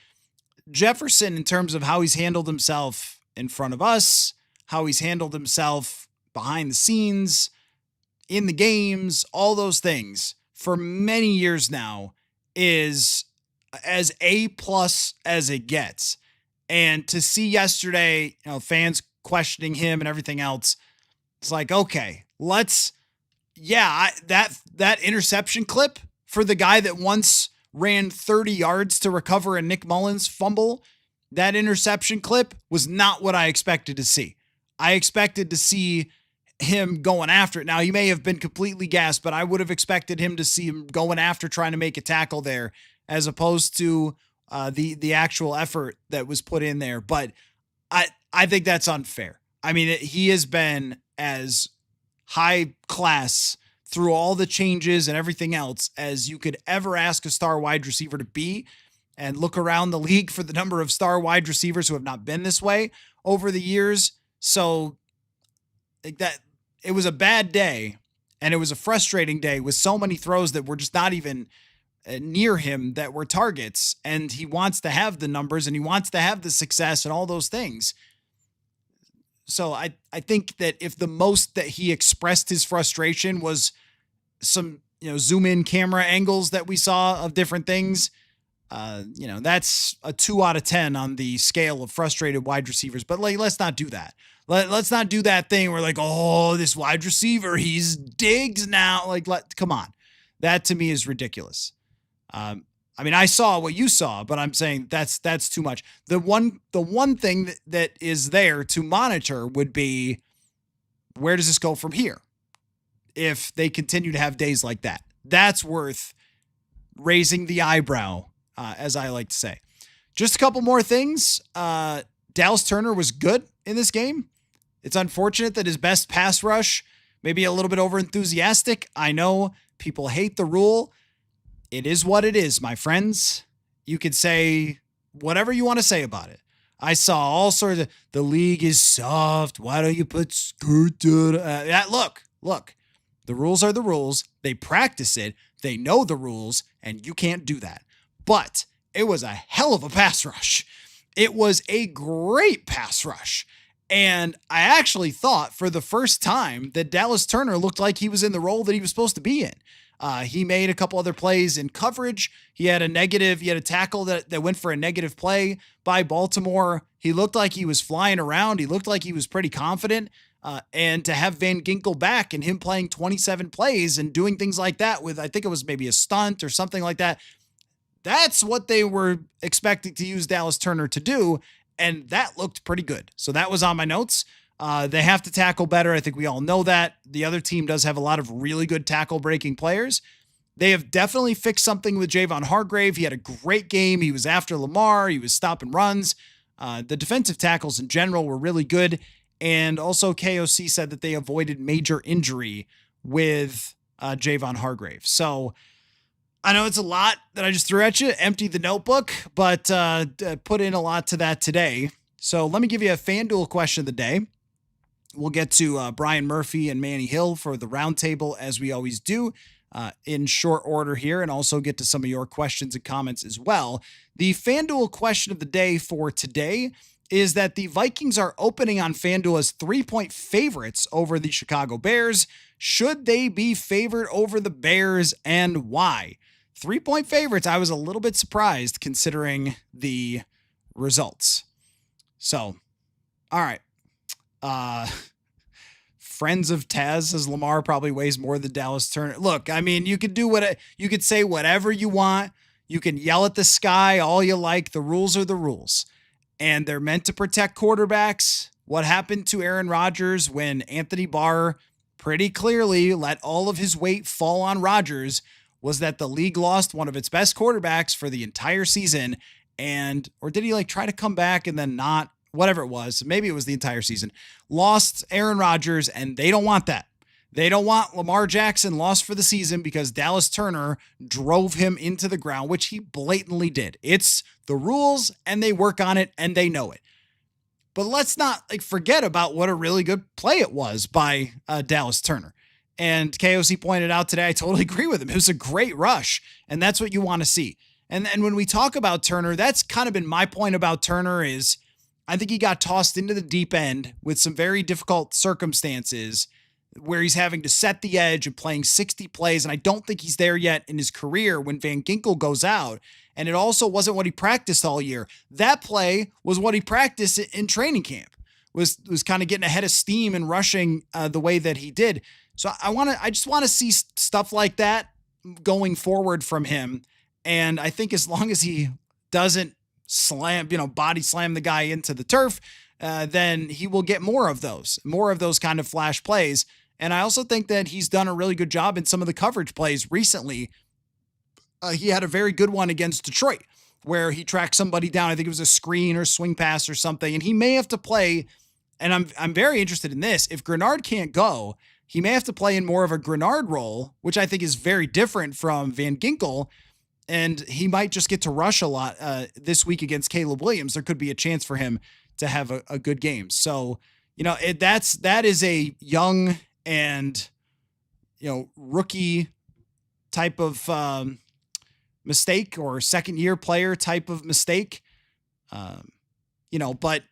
Jefferson, in terms of how he's handled himself in front of us, how he's handled himself behind the scenes, in the games, all those things, for many years now, is as A+ as it gets. And to see yesterday, fans questioning him and everything else, it's like, okay, that interception clip for the guy that once ran 30 yards to recover a Nick Mullins fumble, that interception clip was not what I expected to see. I expected to see him going after it. Now, he may have been completely gassed, but I would have expected him to see him going after trying to make a tackle there, as opposed to the actual effort that was put in there. But I think that's unfair. I mean, he has been as high class through all the changes and everything else as you could ever ask a star wide receiver to be. And look around the league for the number of star wide receivers who have not been this way over the years. So that it was a bad day, and it was a frustrating day with so many throws that were just not even near him that were targets. And he wants to have the numbers, and he wants to have the success and all those things. So I think that if the most that he expressed his frustration was some, zoom in camera angles that we saw of different things, that's a 2 out of 10 on the scale of frustrated wide receivers. But let's not do that. Let's not do that thing where this wide receiver, he's Diggs now. Come on. That to me is ridiculous. I saw what you saw, but I'm saying that's too much. The one thing that is there to monitor would be, where does this go from here? If they continue to have days like that, that's worth raising the eyebrow, as I like to say. Just a couple more things. Dallas Turner was good in this game. It's unfortunate that his best pass rush, maybe a little bit overenthusiastic. I know people hate the rule. It is what it is, my friends. You could say whatever you want to say about it. I saw all sorts of, the league is soft. Why don't you put skirt? Look, the rules are the rules. They practice it. They know the rules, and you can't do that. But it was a hell of a pass rush. It was a great pass rush. And I actually thought for the first time that Dallas Turner looked like he was in the role that he was supposed to be in. He made a couple other plays in coverage. He had a tackle that went for a negative play by Baltimore. He looked like he was flying around. He looked like he was pretty confident. And to have Van Ginkel back and him playing 27 plays and doing things like that with, I think it was maybe a stunt or something like that. That's what they were expecting to use Dallas Turner to do. And that looked pretty good. So that was on my notes. They have to tackle better. I think we all know that. The other team does have a lot of really good tackle breaking players. They have definitely fixed something with Javon Hargrave. He had a great game. He was after Lamar. He was stopping runs. The defensive tackles in general were really good. And also KOC said that they avoided major injury with Javon Hargrave. So I know it's a lot that I just threw at you, emptied the notebook, but put in a lot to that today. So let me give you a FanDuel question of the day. We'll get to Brian Murphy and Manny Hill for the roundtable, as we always do. in short order here and also get to some of your questions and comments as well. The FanDuel question of the day for today is that the Vikings are opening on FanDuel as 3-point favorites over the Chicago Bears. Should they be favored over the Bears, and why? 3-point favorites. I was a little bit surprised considering the results. So, all right. Friends of Taz says Lamar probably weighs more than Dallas Turner. Look, I mean, you could say whatever you want. You can yell at the sky all you like. The rules are the rules. And they're meant to protect quarterbacks. What happened to Aaron Rodgers when Anthony Barr pretty clearly let all of his weight fall on Rodgers was that the league lost one of its best quarterbacks for the entire season. Or did he try to come back and then not? Whatever it was, maybe it was the entire season. Lost Aaron Rodgers, and they don't want that. They don't want Lamar Jackson lost for the season because Dallas Turner drove him into the ground, which he blatantly did. It's the rules, and they work on it, and they know it. But let's not forget about what a really good play it was by Dallas Turner. And KOC pointed out today, I totally agree with him. It was a great rush, and that's what you want to see. And when we talk about Turner, that's kind of been my point about Turner is I think he got tossed into the deep end with some very difficult circumstances where he's having to set the edge and playing 60 plays. And I don't think he's there yet in his career when Van Ginkel goes out. And it also wasn't what he practiced all year. That play was what he practiced in training camp, was kind of getting ahead of steam and rushing the way that he did. So I just want to see stuff like that going forward from him. And I think as long as he doesn't body slam the guy into the turf, then he will get more of those kind of flash plays. And I also think that he's done a really good job in some of the coverage plays recently. He had a very good one against Detroit where he tracked somebody down. I think it was a screen or swing pass or something. And he may have to play, and I'm very interested in this. If Grenard can't go, he may have to play in more of a Grenard role, which I think is very different from Van Ginkel. And he might just get to rush a lot this week against Caleb Williams. There could be a chance for him to have a good game. So, that is a young and, rookie type of mistake or second year player type of mistake. But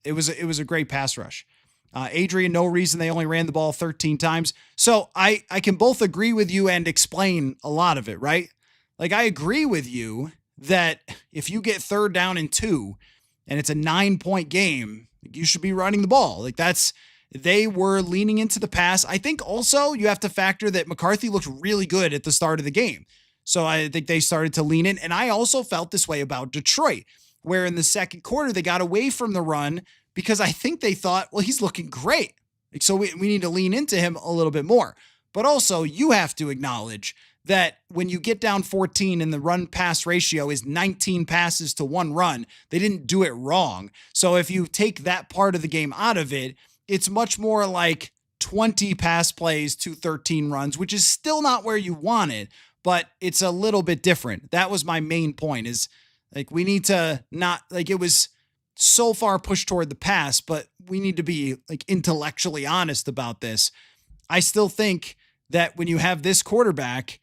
it was a great pass rush. Adrian, no reason they only ran the ball 13 times. So I can both agree with you and explain a lot of it, right? I agree with you that if you get 3rd down and 2 and it's a 9-point game, you should be running the ball. They were leaning into the pass. I think also you have to factor that McCarthy looked really good at the start of the game. So I think they started to lean in. And I also felt this way about Detroit, where in the second quarter, they got away from the run because I think they thought, well, he's looking great. So we need to lean into him a little bit more. But also you have to acknowledge that when you get down 14 and the run pass ratio is 19 passes to 1 run, they didn't do it wrong. So if you take that part of the game out of it, it's much more like 20 pass plays to 13 runs, which is still not where you want it, but it's a little bit different. That was my main point is we need to not it was so far pushed toward the pass, but we need to be intellectually honest about this. I still think that when you have this quarterback,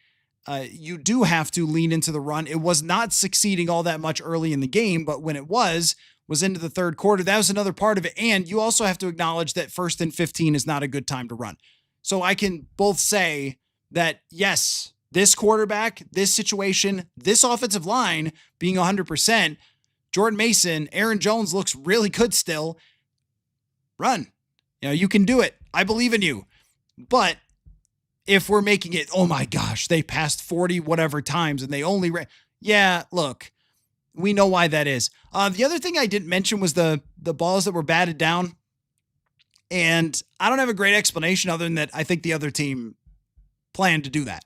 you do have to lean into the run. It was not succeeding all that much early in the game, but when it was into the third quarter, that was another part of it. And you also have to acknowledge that 1st and 15 is not a good time to run. So I can both say that, yes, this quarterback, this situation, this offensive line being 100%, Jordan Mason, Aaron Jones looks really good still. Run. You can do it. I believe in you. But if we're making it, oh my gosh, they passed 40 whatever times and they only ran. Yeah, look, we know why that is. The other thing I didn't mention was the balls that were batted down. And I don't have a great explanation other than that I think the other team planned to do that.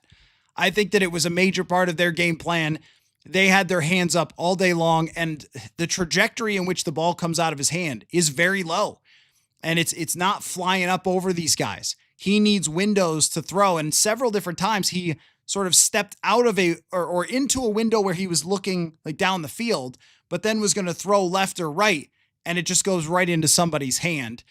I think that it was a major part of their game plan. They had their hands up all day long, and the trajectory in which the ball comes out of his hand is very low. And it's not flying up over these guys. He needs windows to throw. And several different times he sort of stepped out of or into a window where he was looking down the field, but then was going to throw left or right. And it just goes right into somebody's hand.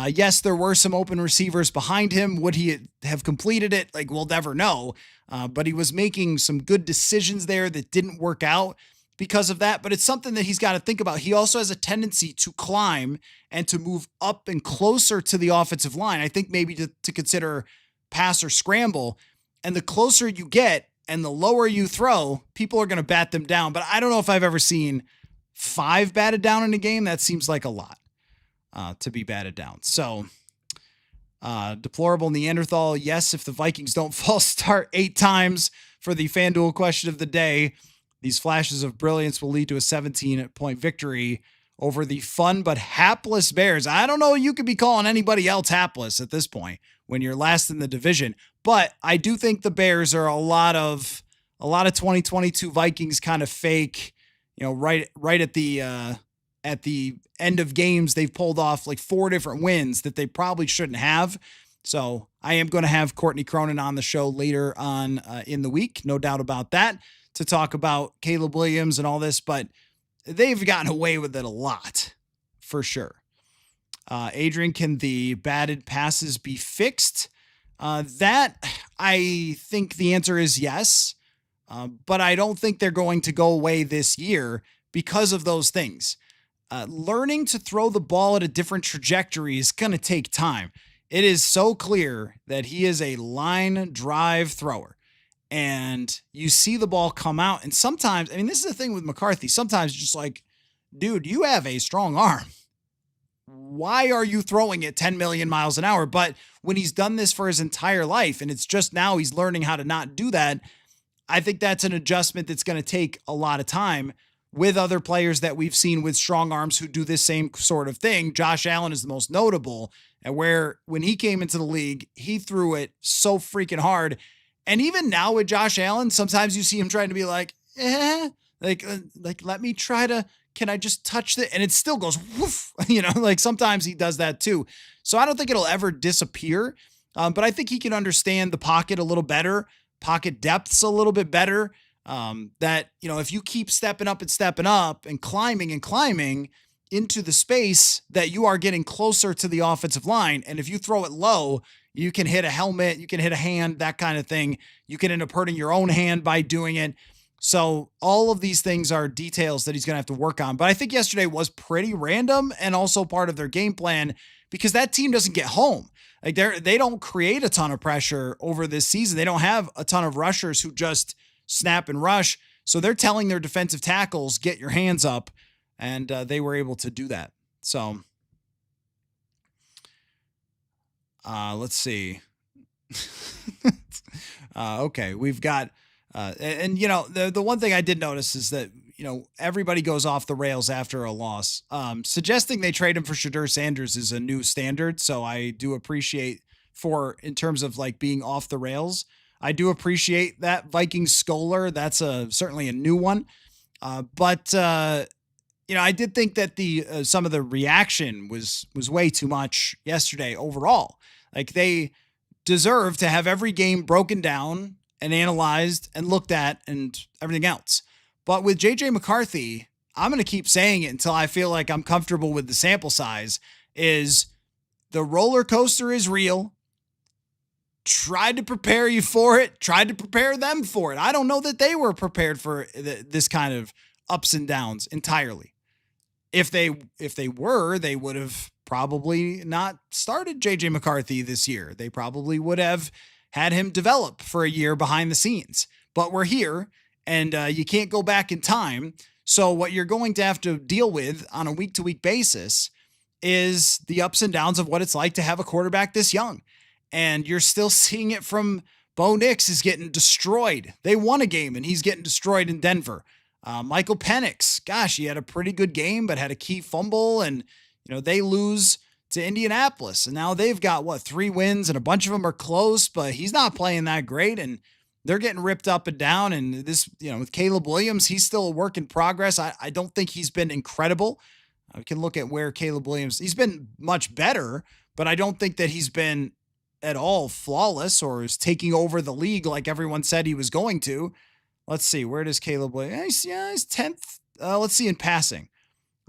Yes, there were some open receivers behind him. Would he have completed it? Like, we'll never know. But he was making some good decisions there that didn't work out because of that. But it's something that he's got to think about. He also has a tendency to climb and to move up and closer to the offensive line. I think maybe to consider pass or scramble. And the closer you get and the lower you throw, people are going to bat them down. But I don't know if I've ever seen 5 batted down in a game. That seems like a lot to be batted down. So deplorable Neanderthal. Yes, if the Vikings don't false start 8 times for the FanDuel question of the day, these flashes of brilliance will lead to a 17-point victory over the fun but hapless Bears. I don't know, you could be calling anybody else hapless at this point when you're last in the division, but I do think the Bears are a lot of 2022 Vikings kind of fake, right at the end of games, they've pulled off like 4 different wins that they probably shouldn't have. So I am going to have Courtney Cronin on the show later on in the week, no doubt about that, to talk about Caleb Williams and all this, but they've gotten away with it a lot for sure. Adrian, can the batted passes be fixed? That I think the answer is yes, but I don't think they're going to go away this year because of those things. Learning to throw the ball at a different trajectory is going to take time. It is so clear that he is a line drive thrower. And you see the ball come out. And sometimes, this is the thing with McCarthy. Sometimes just like, dude, you have a strong arm. Why are you throwing it 10 million miles an hour? But when he's done this for his entire life, and it's just now he's learning how to not do that, I think that's an adjustment that's going to take a lot of time with other players that we've seen with strong arms who do this same sort of thing. Josh Allen is the most notable, and where when he came into the league, he threw it so freaking hard. And even now with Josh Allen, sometimes you see him trying to be like, let me try to, can I just touch it? And it still goes woof, like sometimes he does that too. So I don't think it'll ever disappear. But I think he can understand the pocket a little better, pocket depths a little bit better. That, if you keep stepping up and climbing into the space, that you are getting closer to the offensive line. And if you throw it low, you can hit a helmet, you can hit a hand, that kind of thing. You can end up hurting your own hand by doing it. So all of these things are details that he's going to have to work on. But I think yesterday was pretty random and also part of their game plan because that team doesn't get home. Like they don't create a ton of pressure over this season. They don't have a ton of rushers who just snap and rush. So they're telling their defensive tackles, get your hands up. And they were able to do that. So let's see. Okay, we've got, the one thing I did notice is that, everybody goes off the rails after a loss. Suggesting they trade him for Shadur Sanders is a new standard. So I do appreciate in terms of like being off the rails. I do appreciate that. Vikings Coller, that's certainly a new one. But I did think that some of the reaction was way too much yesterday overall. Like they deserve to have every game broken down and analyzed and looked at and everything else. But with JJ McCarthy, I'm going to keep saying it until I feel like I'm comfortable with the sample size, is the roller coaster is real. Tried to prepare you for it, tried to prepare them for it. I don't know that they were prepared for this kind of ups and downs entirely. If they were, they would have probably not started JJ McCarthy this year. They probably would have had him develop for a year behind the scenes. But we're here, and you can't go back in time. So what you're going to have to deal with on a week-to-week basis is the ups and downs of what it's like to have a quarterback this young. And you're still seeing it from Bo Nix is getting destroyed. They won a game, and he's getting destroyed in Denver. Michael Penix, gosh, he had a pretty good game, but had a key fumble, and they lose to Indianapolis, and now they've got 3 wins, and a bunch of them are close, but he's not playing that great, and they're getting ripped up and down. And this, with Caleb Williams, he's still a work in progress. I don't think he's been incredible. We can look at where Caleb Williams, he's been much better, but I don't think that he's been at all flawless or is taking over the league like everyone said he was going to. Let's see. Where does Caleb Williams? He's 10th. Let's see in passing.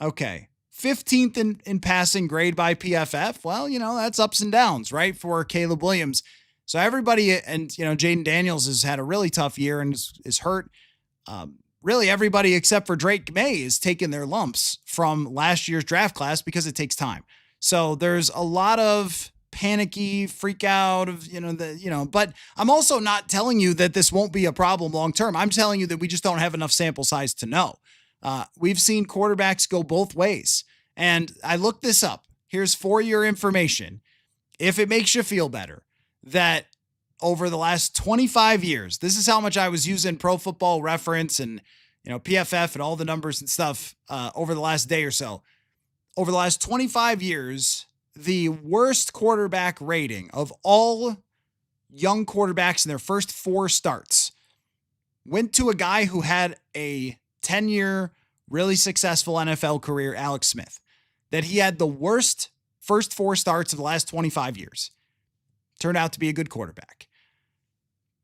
Okay. 15th in passing grade by PFF. Well, that's ups and downs, right, for Caleb Williams. So everybody, and, Jaden Daniels has had a really tough year and is hurt. Really everybody except for Drake May is taking their lumps from last year's draft class because it takes time. So there's a lot of panicky freak out of, but I'm also not telling you that this won't be a problem long-term. I'm telling you that we just don't have enough sample size to know. We've seen quarterbacks go both ways. And I looked this up. Here's for your information. If it makes you feel better, that over the last 25 years, this is how much I was using Pro Football Reference and, PFF and all the numbers and stuff over the last day or so. Over the last 25 years, the worst quarterback rating of all young quarterbacks in their first 4 starts went to a guy who had a 10-year, really successful NFL career, Alex Smith, that he had the worst first 4 starts of the last 25 years. Turned out to be a good quarterback.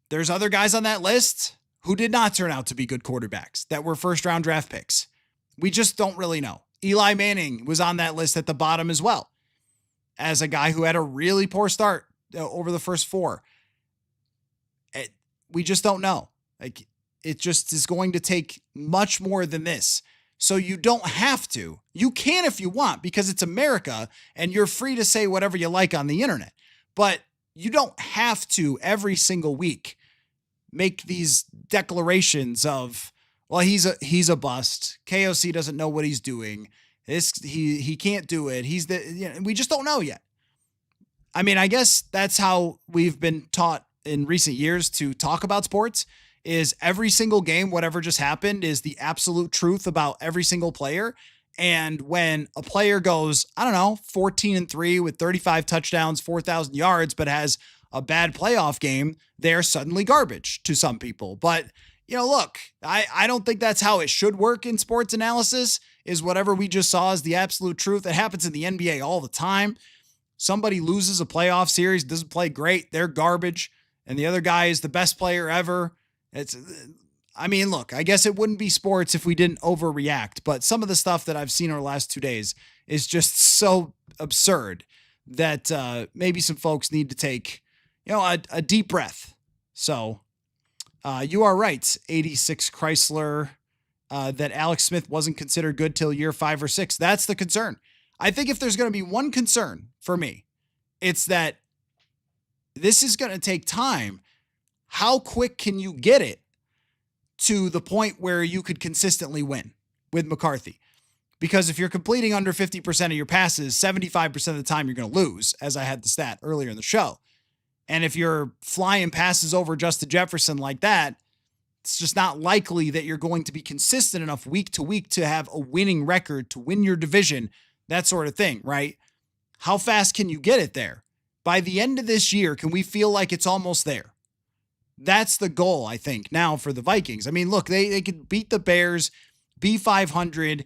There's other guys on that list who did not turn out to be good quarterbacks that were first-round draft picks. We just don't really know. Eli Manning was on that list at the bottom as well, as a guy who had a really poor start over the first 4. We just don't know. It just is going to take much more than this. So you don't have to. You can if you want, because it's America and you're free to say whatever you like on the internet. But you don't have to every single week make these declarations of, well, he's a bust. KOC doesn't know what he's doing. He can't do it. We just don't know yet. I mean, I guess that's how we've been taught in recent years to talk about sports, is every single game, whatever just happened, is the absolute truth about every single player. And when a player goes, 14-3 with 35 touchdowns, 4,000 yards, but has a bad playoff game, they're suddenly garbage to some people. But, look, I don't think that's how it should work in sports analysis, is whatever we just saw is the absolute truth. It happens in the NBA all the time. Somebody loses a playoff series, doesn't play great, they're garbage, and the other guy is the best player ever. Look, I guess it wouldn't be sports if we didn't overreact, but some of the stuff that I've seen over the last 2 days is just so absurd that maybe some folks need to take, a deep breath. So you are right, 86 Chrysler, that Alex Smith wasn't considered good till year 5 or 6. That's the concern. I think if there's going to be one concern for me, it's that this is going to take time. How quick can you get it to the point where you could consistently win with McCarthy? Because if you're completing under 50% of your passes, 75% of the time you're going to lose, as I had the stat earlier in the show. And if you're flying passes over Justin Jefferson like that, it's just not likely that you're going to be consistent enough week to week to have a winning record, to win your division, that sort of thing, right? How fast can you get it there? By the end of this year, can we feel like it's almost there? That's the goal, I think, now for the Vikings. I mean, look, they could beat the Bears, be 500,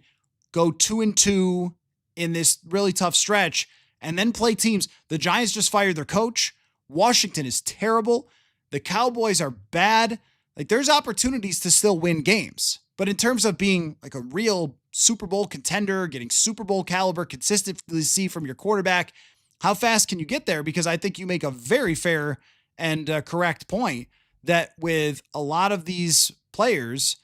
go 2-2 in this really tough stretch, and then play teams. The Giants just fired their coach. Washington is terrible. The Cowboys are bad. There's opportunities to still win games. But in terms of being like a real Super Bowl contender, getting Super Bowl caliber consistency from your quarterback, how fast can you get there? Because I think you make a very fair and correct point that with a lot of these players,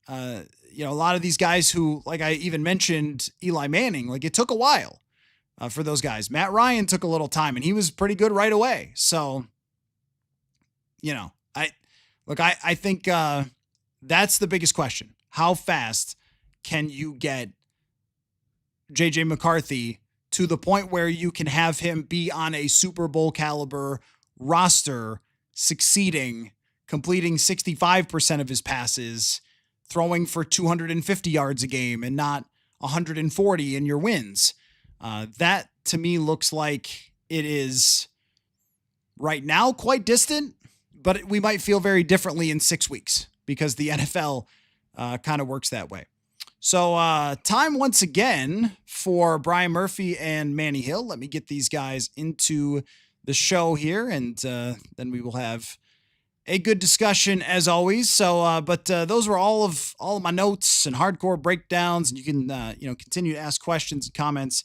a lot of these guys who, like I even mentioned, Eli Manning, it took a while for those guys. Matt Ryan took a little time, and he was pretty good right away. So, I think that's the biggest question. How fast can you get J.J. McCarthy to the point where you can have him be on a Super Bowl caliber roster, succeeding, completing 65% of his passes, throwing for 250 yards a game and not 140 in your wins? That to me looks like it is right now quite distant, but we might feel very differently in 6 weeks because the NFL kind of works that way. So time once again for Brian Murphy and Manny Hill. Let me get these guys into the show here, and then we will have a good discussion as always. So, but those were all of my notes and hardcore breakdowns, and you can continue to ask questions and comments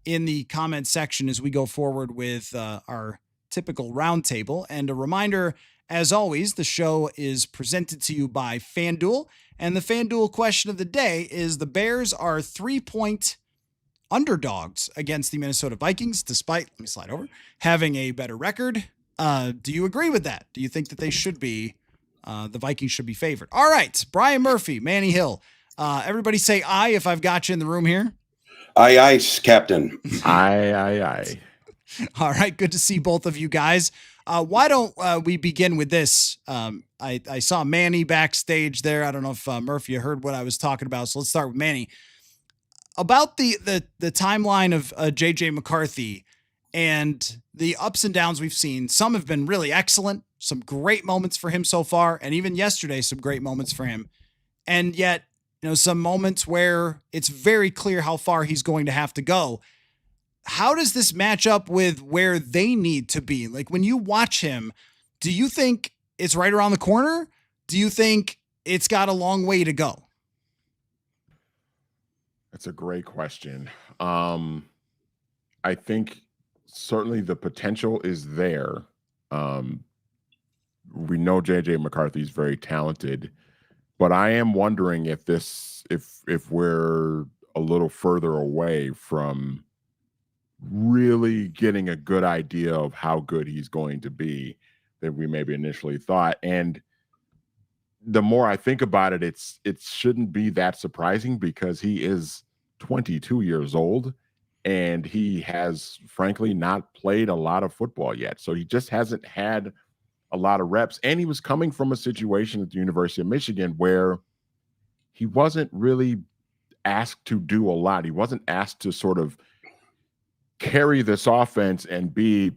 in the comment section as we go forward with our typical roundtable. And a reminder, as always, the show is presented to you by FanDuel, and the FanDuel question of the day is: the Bears are 3-point underdogs against the Minnesota Vikings, despite, let me slide over, having a better record. Do you agree with that? Do you think that they should be, the Vikings should be favored? All right, Brian Murphy, Manny Hill. Everybody say aye if I've got you in the room here. Aye, aye, Captain. Aye. All right, good to see both of you guys. Why don't we begin with this? I saw Manny backstage there. I don't know if Murphy heard what I was talking about, so let's start with Manny. About the timeline of JJ McCarthy and the ups and downs we've seen. Some have been really excellent, some great moments for him so far, and even yesterday, some great moments for him. And yet, some moments where it's very clear how far he's going to have to go. How does this match up with where they need to be? Like, when you watch him, do you think it's right around the corner? Do you think it's got a long way to go? That's a great question. I think certainly the potential is there. We know JJ McCarthy is very talented, but I am wondering if we're a little further away from really getting a good idea of how good he's going to be than we maybe initially thought. And the more I think about it, it shouldn't be that surprising because he is 22 years old and he has frankly not played a lot of football yet. So he just hasn't had a lot of reps. And he was coming from a situation at the University of Michigan where he wasn't really asked to do a lot. He wasn't asked to sort of carry this offense and be,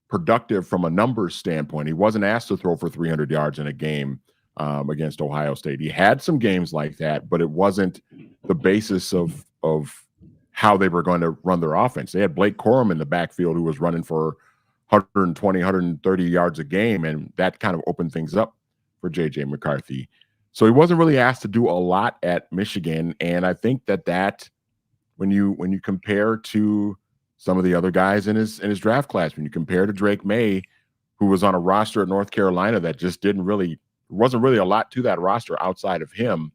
productive from a numbers standpoint. He wasn't asked to throw for 300 yards in a game against Ohio State. He had some games like that, but it wasn't the basis of how they were going to run their offense. They had Blake Corum in the backfield who was running for 120, 130 yards a game, and that kind of opened things up for JJ McCarthy. So he wasn't really asked to do a lot at Michigan, and I think that when you compare to some of the other guys in his draft class, when you compare to Drake May, who was on a roster at North Carolina that just wasn't really a lot to that roster outside of him,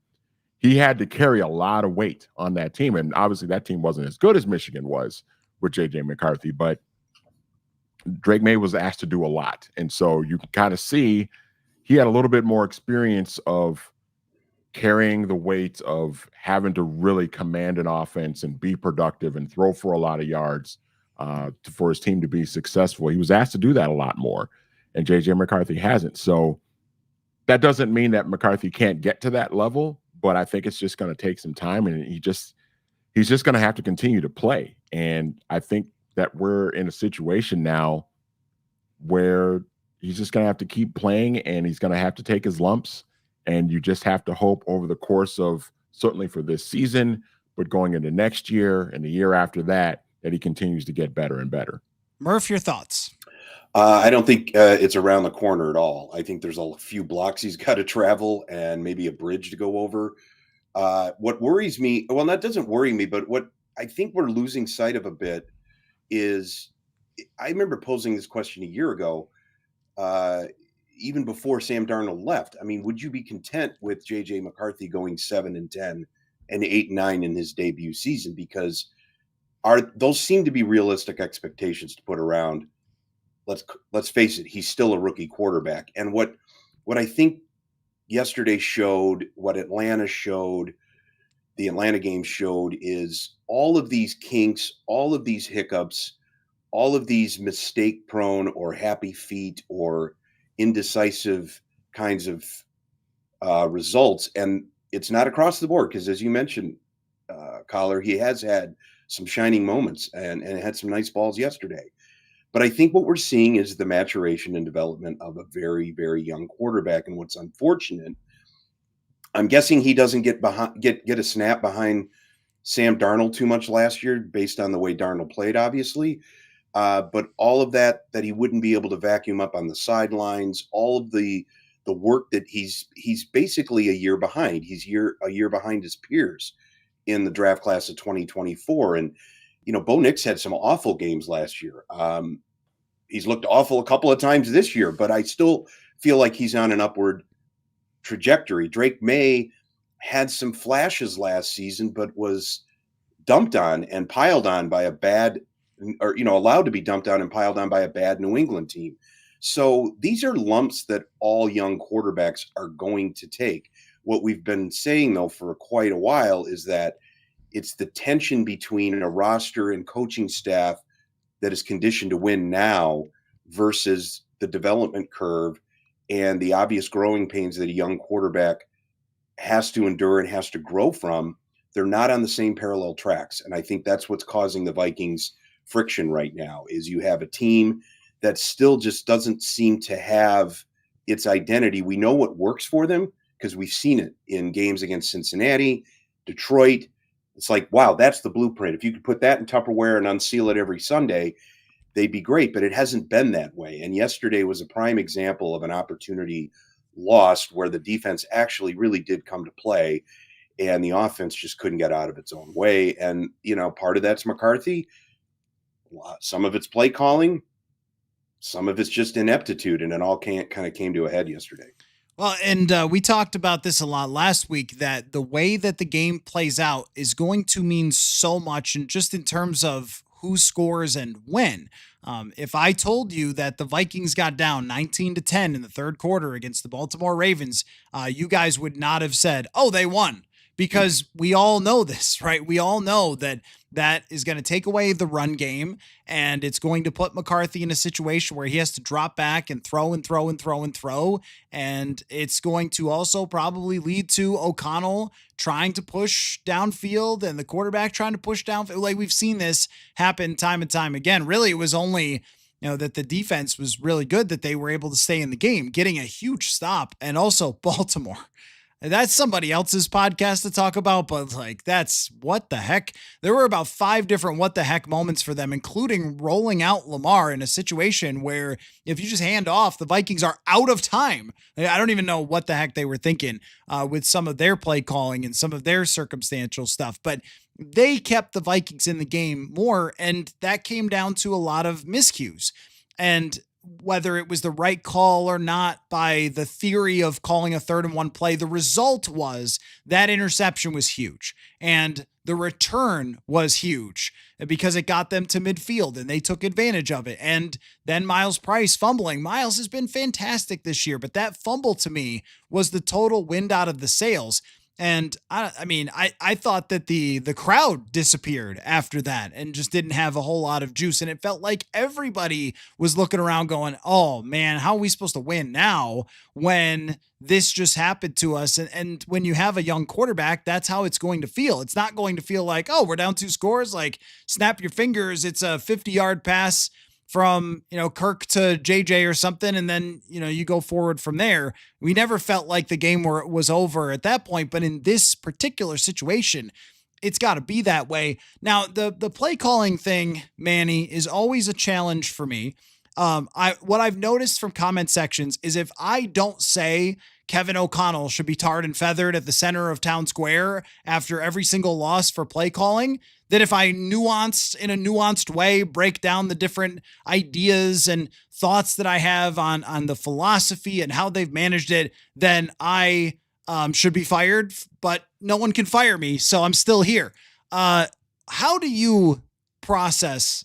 he had to carry a lot of weight on that team. And obviously that team wasn't as good as Michigan was with JJ McCarthy, but Drake May was asked to do a lot. And so you can kind of see he had a little bit more experience of carrying the weight of having to really command an offense and be productive and throw for a lot of yards for his team to be successful. He was asked to do that a lot more, and JJ McCarthy hasn't. So that doesn't mean that McCarthy can't get to that level, but I think it's just going to take some time, and he's just going to have to continue to play. And I think that we're in a situation now where he's just going to have to keep playing, and he's going to have to take his lumps. And you just have to hope over the course of, certainly for this season, but going into next year and the year after that he continues to get better and better. Murph, your thoughts? I don't think it's around the corner at all. I think there's a few blocks he's got to travel and maybe a bridge to go over. What worries me, well, that doesn't worry me, but what I think we're losing sight of a bit is, I remember posing this question a year ago, even before Sam Darnold left. I mean, would you be content with JJ McCarthy going 7-10 and 8-9 in his debut season? Because those seem to be realistic expectations to put around. Let's face it, he's still a rookie quarterback. And what I think yesterday showed, what Atlanta showed, the Atlanta game showed, is all of these kinks, all of these hiccups, all of these mistake-prone or happy feet or indecisive kinds of results. And it's not across the board, because as you mentioned, Coller, he has had some shining moments and had some nice balls yesterday. But I think what we're seeing is the maturation and development of a very, very young quarterback. And what's unfortunate, I'm guessing he doesn't get a snap behind Sam Darnold too much last year, based on the way Darnold played, obviously. But all of that he wouldn't be able to vacuum up on the sidelines, all of the the work that he's basically a year behind. He's a year behind his peers in the draft class of 2024. And, Bo Nix had some awful games last year. He's looked awful a couple of times this year, but I still feel like he's on an upward trajectory. Drake May had some flashes last season, but was dumped on and piled on by a bad, or, allowed to be dumped on and piled on by a bad New England team. So these are lumps that all young quarterbacks are going to take. What we've been saying, though, for quite a while is that it's the tension between a roster and coaching staff that is conditioned to win now versus the development curve and the obvious growing pains that a young quarterback has to endure and has to grow from. They're not on the same parallel tracks. And I think that's what's causing the Vikings friction right now, is you have a team that still just doesn't seem to have its identity. We know what works for them because we've seen it in games against Cincinnati, Detroit. It's like, wow, that's the blueprint. If you could put that in Tupperware and unseal it every Sunday, they'd be great. But it hasn't been that way. And yesterday was a prime example of an opportunity lost where the defense actually really did come to play and the offense just couldn't get out of its own way. And, part of that's McCarthy. Some of it's play calling. Some of it's just ineptitude, and it all kind of came to a head yesterday. Well, and we talked about this a lot last week, that the way that the game plays out is going to mean so much, and just in terms of who scores and when. If I told you that the Vikings got down 19-10 in the third quarter against the Baltimore Ravens, you guys would not have said, "Oh, they won," because we all know this, right? We all know that is going to take away the run game, and it's going to put McCarthy in a situation where he has to drop back and throw and throw and throw and throw. And it's going to also probably lead to O'Connell trying to push downfield and the quarterback trying to push downfield. Like, we've seen this happen time and time again. Really, it was only, that the defense was really good that they were able to stay in the game, getting a huge stop. And also Baltimore. That's somebody else's podcast to talk about, but that's what the heck. There were about 5 different what the heck moments for them, including rolling out Lamar in a situation where if you just hand off, the Vikings are out of time. I don't even know what the heck they were thinking with some of their play calling and some of their circumstantial stuff, but they kept the Vikings in the game more, and that came down to a lot of miscues. And whether it was the right call or not by the theory of calling a 3rd and 1 play, the result was that interception was huge and the return was huge because it got them to midfield and they took advantage of it. And then Miles Price fumbling. Miles has been fantastic this year, but that fumble to me was the total wind out of the sails. And I thought that the crowd disappeared after that and just didn't have a whole lot of juice. And it felt like everybody was looking around going, "Oh man, how are we supposed to win now when this just happened to us?" And when you have a young quarterback, that's how it's going to feel. It's not going to feel like, "Oh, we're down 2 scores. Like, snap your fingers. It's a 50-yard pass from, Kirk to JJ or something. And then, you go forward from there." We never felt like the game was over at that point. But in this particular situation, it's got to be that way. Now, the play calling thing, Manny, is always a challenge for me. What I've noticed from comment sections is if I don't say Kevin O'Connell should be tarred and feathered at the center of town square after every single loss for play calling, that if I in a nuanced way, break down the different ideas and thoughts that I have on the philosophy and how they've managed it, then I should be fired, but no one can fire me. So I'm still here. How do you process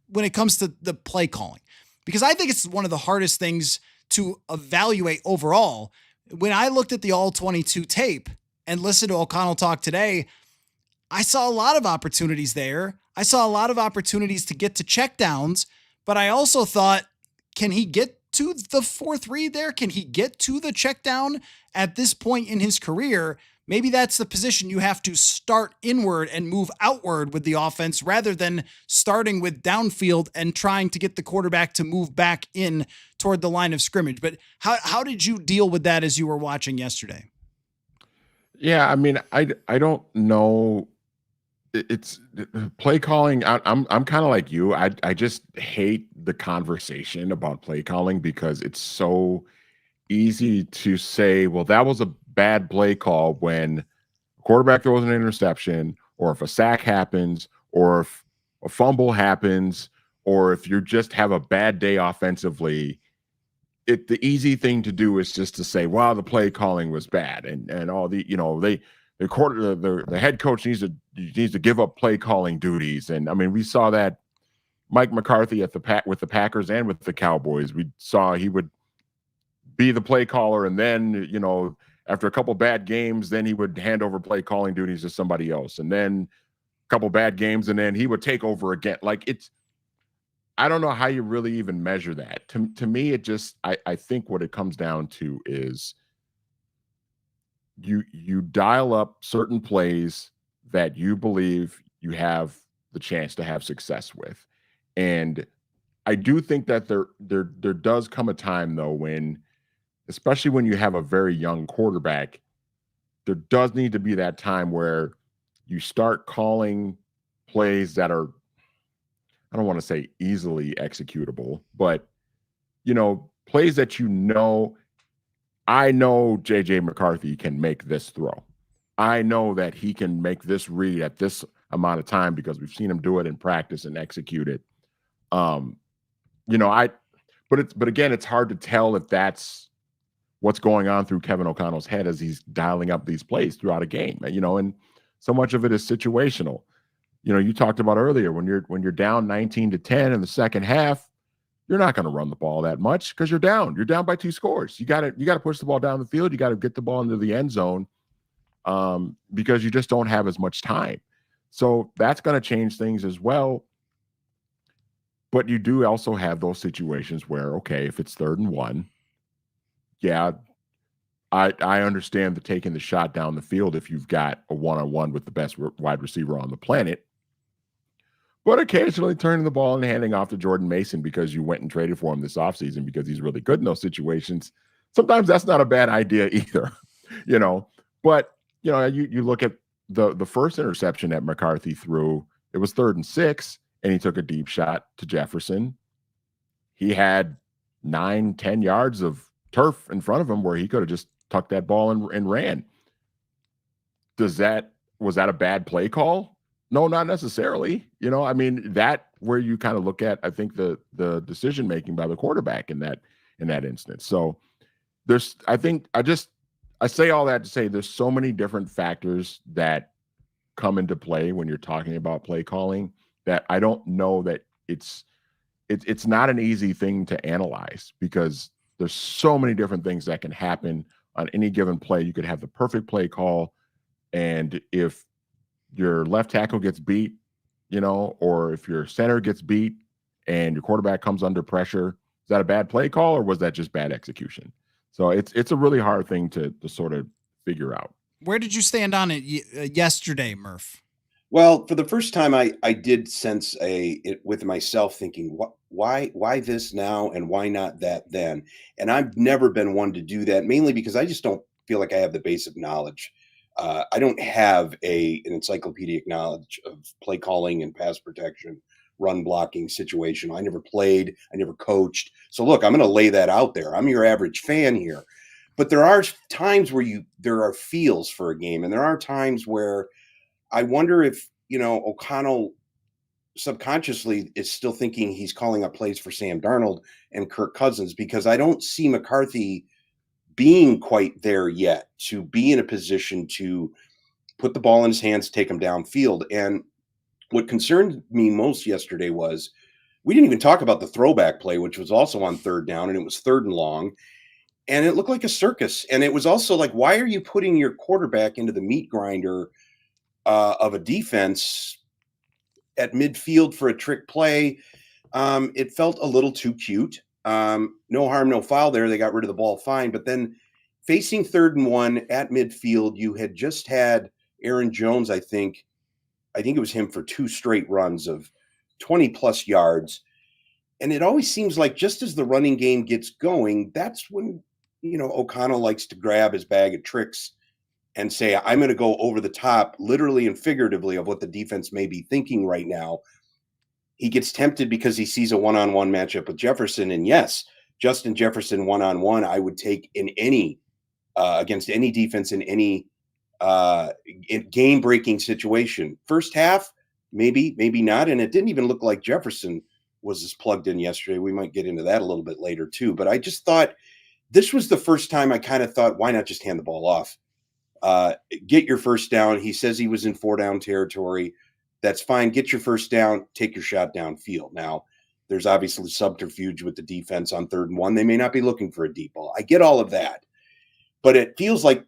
when it comes to the play calling? Because I think it's one of the hardest things to evaluate overall. When I looked at the all 22 tape and listened to O'Connell talk today, I saw a lot of opportunities there. I saw a lot of opportunities to get to checkdowns, but I also thought, can he get to the 4th read there? Can he get to the checkdown at this point in his career? Maybe that's the position you have to start inward and move outward with the offense rather than starting with downfield and trying to get the quarterback to move back in toward the line of scrimmage. But how did you deal with that as you were watching yesterday? Yeah, I mean, I don't know. It's play calling. I'm kind of like you. I just hate the conversation about play calling because it's so easy to say, well, that was a bad play call when a quarterback throws an interception, or if a sack happens, or if a fumble happens, or if you just have a bad day offensively. The easy thing to do is just to say, wow, the play calling was bad, and all the, the head coach needs to give up play calling duties. And I mean, we saw that Mike McCarthy with the Packers and with the Cowboys. We saw he would be the play caller, and then, after a couple bad games, then he would hand over play calling duties to somebody else, and then a couple bad games, and then he would take over again. Like, I don't know how you really even measure that. To me, I think what it comes down to is you dial up certain plays that you believe you have the chance to have success with. And I do think that there does come a time, though, when, especially when you have a very young quarterback, there does need to be that time where you start calling plays that are, I don't want to say easily executable, but, plays that I know JJ McCarthy can make this throw. I know that he can make this read at this amount of time because we've seen him do it in practice and execute it. But again, it's hard to tell if that's what's going on through Kevin O'Connell's head as he's dialing up these plays throughout a game, and so much of it is situational. You talked about earlier, when you're down 19-10 in the second half, you're not going to run the ball that much because you're down. You're down by 2 scores. You got to push the ball down the field. You got to get the ball into the end zone, because you just don't have as much time. So that's going to change things as well. But you do also have those situations where, okay, if it's 3rd and 1, yeah, I understand the taking the shot down the field if you've got a one-on-one with the best wide receiver on the planet. But occasionally turning the ball and handing off to Jordan Mason because you went and traded for him this offseason because he's really good in those situations, sometimes that's not a bad idea either. But you look at the first interception that McCarthy threw, it was 3rd and 6, and he took a deep shot to Jefferson. He had 9-10 yards of turf in front of him where he could have just tucked that ball and ran. Was that a bad play call? No, not necessarily. That where you kind of look at, I think, the decision making by the quarterback in that instance. So I say all that to say there's so many different factors that come into play when you're talking about play calling that I don't know that it's not an easy thing to analyze, because there's so many different things that can happen on any given play. You could have the perfect play call, and if your left tackle gets beat, or if your center gets beat and your quarterback comes under pressure, is that a bad play call, or was that just bad execution? So it's a really hard thing to sort of figure out. Where did you stand on it yesterday, Murph? Well, for the first time, I did sense it with myself, thinking, why this now and why not that then? And I've never been one to do that, mainly because I just don't feel like I have the basic knowledge. I don't have an encyclopedic knowledge of play calling and pass protection, run blocking situation. I never played. I never coached. So look, I'm going to lay that out there. I'm your average fan here. But there are times where there are feels for a game, and there are times where I wonder if, O'Connell subconsciously is still thinking he's calling up plays for Sam Darnold and Kirk Cousins, because I don't see McCarthy being quite there yet to be in a position to put the ball in his hands, take him downfield. And what concerned me most yesterday was we didn't even talk about the throwback play, which was also on 3rd down, and it was 3rd and long. And it looked like a circus. And it was also like, why are you putting your quarterback into the meat grinder of a defense at midfield for a trick play? It felt a little too cute. No harm, no foul there. They got rid of the ball fine. But then facing 3rd and 1 at midfield, you had just had Aaron Jones, I think it was him, for 2 straight runs of 20-plus yards. And it always seems like just as the running game gets going, that's when, O'Connell likes to grab his bag of tricks and say, I'm going to go over the top, literally and figuratively, of what the defense may be thinking right now. He gets tempted because he sees a one-on-one matchup with Jefferson. And yes, Justin Jefferson one-on-one, I would take in any against any defense in any game-breaking situation. First half, maybe not, and it didn't even look like Jefferson was as plugged in yesterday. We might get into that a little bit later too, but I just thought this was the first time I kind of thought, why not just hand the ball off? Get your first down. He says he was in 4-down territory. That's fine. Get your first down, take your shot downfield. Now, there's obviously subterfuge with the defense on 3rd and 1. They may not be looking for a deep ball. I get all of that. But it feels like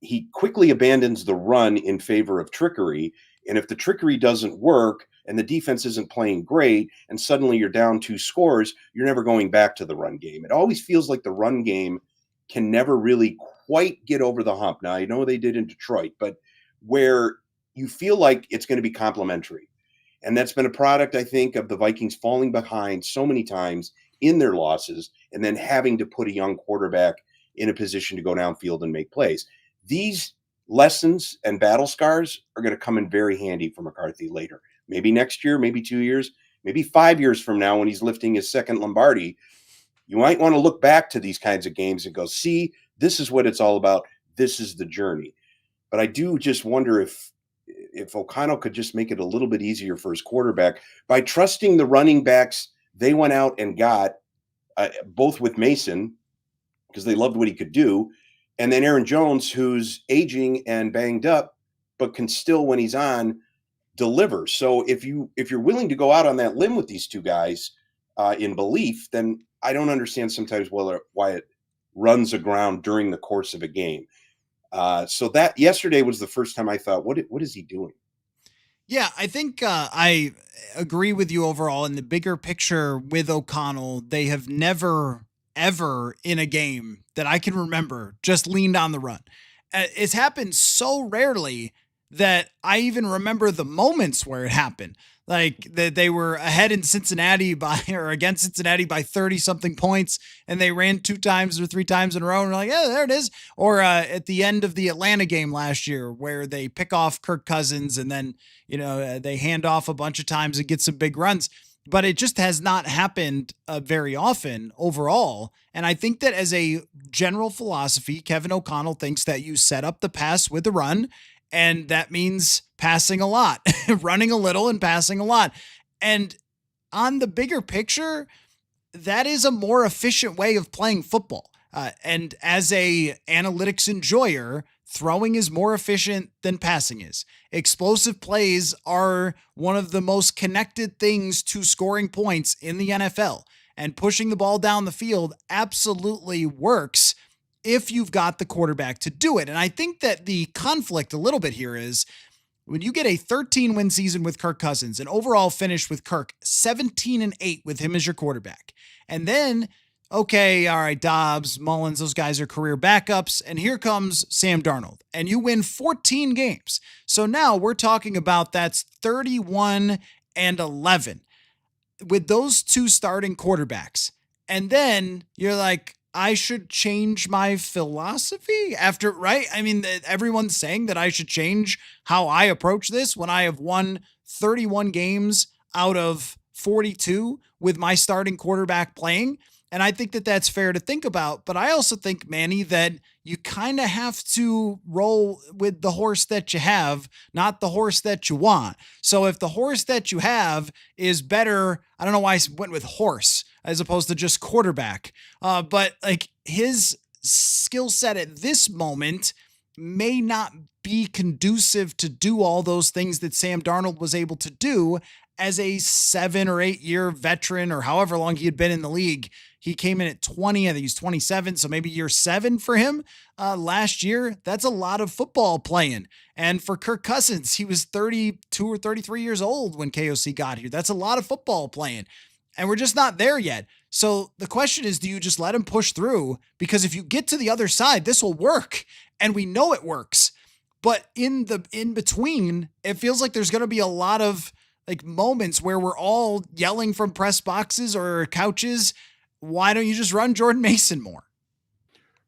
he quickly abandons the run in favor of trickery. And if the trickery doesn't work and the defense isn't playing great and suddenly you're down 2 scores, you're never going back to the run game. It always feels like the run game can never really quite get over the hump. Now, I know they did in Detroit, but where you feel like it's going to be complementary. And that's been a product, I think, of the Vikings falling behind so many times in their losses and then having to put a young quarterback in a position to go downfield and make plays. These lessons and battle scars are going to come in very handy for McCarthy later. Maybe next year, maybe 2 years, maybe 5 years from now when he's lifting his second Lombardi. You might want to look back to these kinds of games and go, see, this is what it's all about. This is the journey. But I do just wonder if O'Connell could just make it a little bit easier for his quarterback by trusting the running backs they went out and got, both with Mason, because they loved what he could do, and then Aaron Jones, who's aging and banged up, but can still, when he's on, deliver. So if you're willing to go out on that limb with these two guys in belief, then I don't understand sometimes why it runs aground during the course of a game. So that yesterday was the first time I thought, what is he doing? Yeah, I think I agree with you overall. In the bigger picture with O'Connell, they have never, ever in a game that I can remember just leaned on the run. It's happened so rarely that I even remember the moments where it happened. Like they were ahead in Cincinnati or against Cincinnati by 30 something points, and they ran 2 times or 3 times in a row. And we're like, yeah, there it is. Or at the end of the Atlanta game last year, where they pick off Kirk Cousins and then, they hand off a bunch of times and get some big runs. But it just has not happened very often overall. And I think that as a general philosophy, Kevin O'Connell thinks that you set up the pass with the run, and that means passing a lot, running a little and passing a lot. And on the bigger picture, that is a more efficient way of playing football. And as a analytics enjoyer, throwing is more efficient than passing is. Explosive plays are one of the most connected things to scoring points in the NFL. And pushing the ball down the field absolutely works if you've got the quarterback to do it. And I think that the conflict a little bit here is when you get a 13-win season with Kirk Cousins, an overall finish with Kirk 17-8 with him as your quarterback. And then, okay, all right, Dobbs, Mullins, those guys are career backups. And here comes Sam Darnold. And you win 14 games. So now we're talking about that's 31-11 with those 2 starting quarterbacks. And then you're like, I should change my philosophy after, right? I mean, everyone's saying that I should change how I approach this when I have won 31 games out of 42 with my starting quarterback playing. And I think that that's fair to think about. But I also think, Manny, that you kind of have to roll with the horse that you have, not the horse that you want. So if the horse that you have is better, I don't know why I went with horse as opposed to just quarterback. But like his skill set at this moment may not be conducive to do all those things that Sam Darnold was able to do as a 7 or 8 year veteran, or however long he had been in the league. He came in at 20, I think he's 27. So maybe year 7 for him last year. That's a lot of football playing. And for Kirk Cousins, he was 32 or 33 years old when KOC got here. That's a lot of football playing. And we're just not there yet. So the question is, do you just let him push through? Because if you get to the other side, this will work. And we know it works. But in between, it feels like there's going to be a lot of like moments where we're all yelling from press boxes or couches. Why don't you just run Jordan Mason more?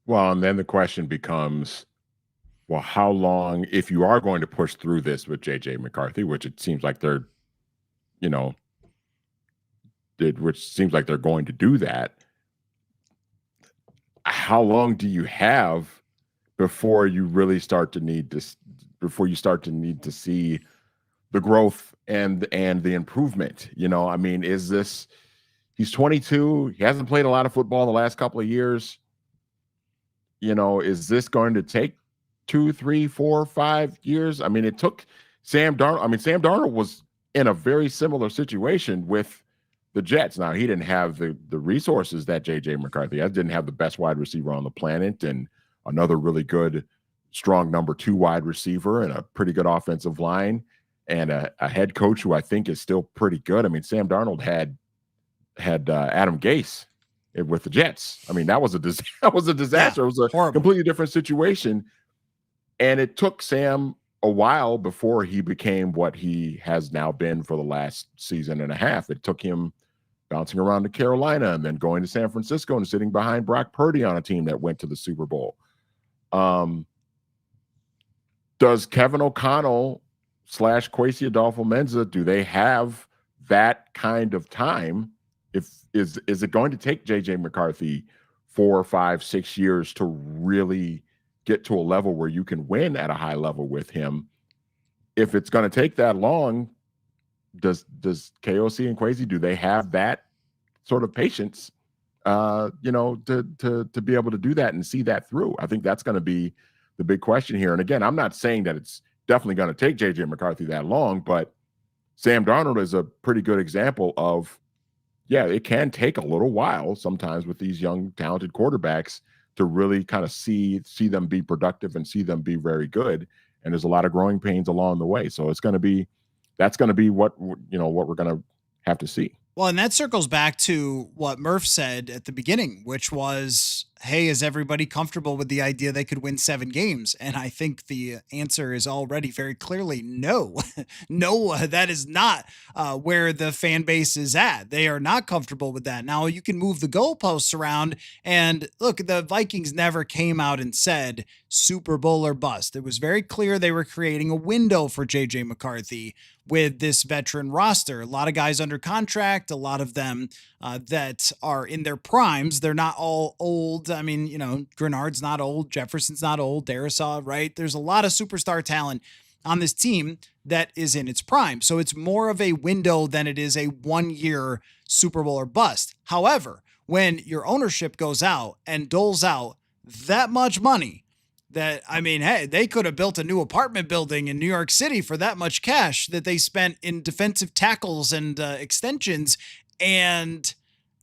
Well, and then the question becomes, well, how long, if you are going to push through this with JJ McCarthy, which it seems like they're, which seems like they're going to do that, how long do you have before you really start to need to see the growth and the improvement? I mean, is this he's 22, he hasn't played a lot of football in the last couple of years. Is this going to take 2, 3, 4, 5 years? I mean, it took Sam Darnold. I mean, Sam Darnold was in a very similar situation with the Jets. Now, he didn't have the resources that J.J. McCarthy has, didn't have the best wide receiver on the planet and another really good, strong number 2 wide receiver and a pretty good offensive line and a head coach who I think is still pretty good. I mean, Sam Darnold had Adam Gase with the Jets. I mean, that was a disaster. Yeah, it was a horrible. completely different situation. And it took Sam a while before he became what he has now been for the last season and a half. It took him bouncing around to Carolina and then going to San Francisco and sitting behind Brock Purdy on a team that went to the Super Bowl. Does Kevin O'Connell / Kwesi Adolfo-Mensa, do they have that kind of time? Is it going to take J.J. McCarthy 4, 5, 6 years to really get to a level where you can win at a high level with him? If it's going to take that long, does KOC and Kwesi, do they have that sort of patience, to be able to do that and see that through? I think that's going to be the big question here. And again, I'm not saying that it's definitely going to take J.J. McCarthy that long, but Sam Darnold is a pretty good example of, yeah, it can take a little while sometimes with these young, talented quarterbacks to really kind of see them be productive and see them be very good. And there's a lot of growing pains along the way. So that's going to be what we're going to have to see. Well, and that circles back to what Murph said at the beginning, which was, hey, is everybody comfortable with the idea they could win 7 games? And I think the answer is already very clearly no. No, that is not where the fan base is at. They are not comfortable with that. Now, you can move the goalposts around. And look, the Vikings never came out and said Super Bowl or bust. It was very clear they were creating a window for J.J. McCarthy with this veteran roster. A lot of guys under contract, a lot of them that are in their primes. They're not all old. I mean, Grenard's not old. Jefferson's not old. Darisaw, right? There's a lot of superstar talent on this team that is in its prime. So it's more of a window than it is a 1-year Super Bowl or bust. However, when your ownership goes out and doles out that much money, that, I mean, hey, they could have built a new apartment building in New York City for that much cash that they spent in defensive tackles and extensions. And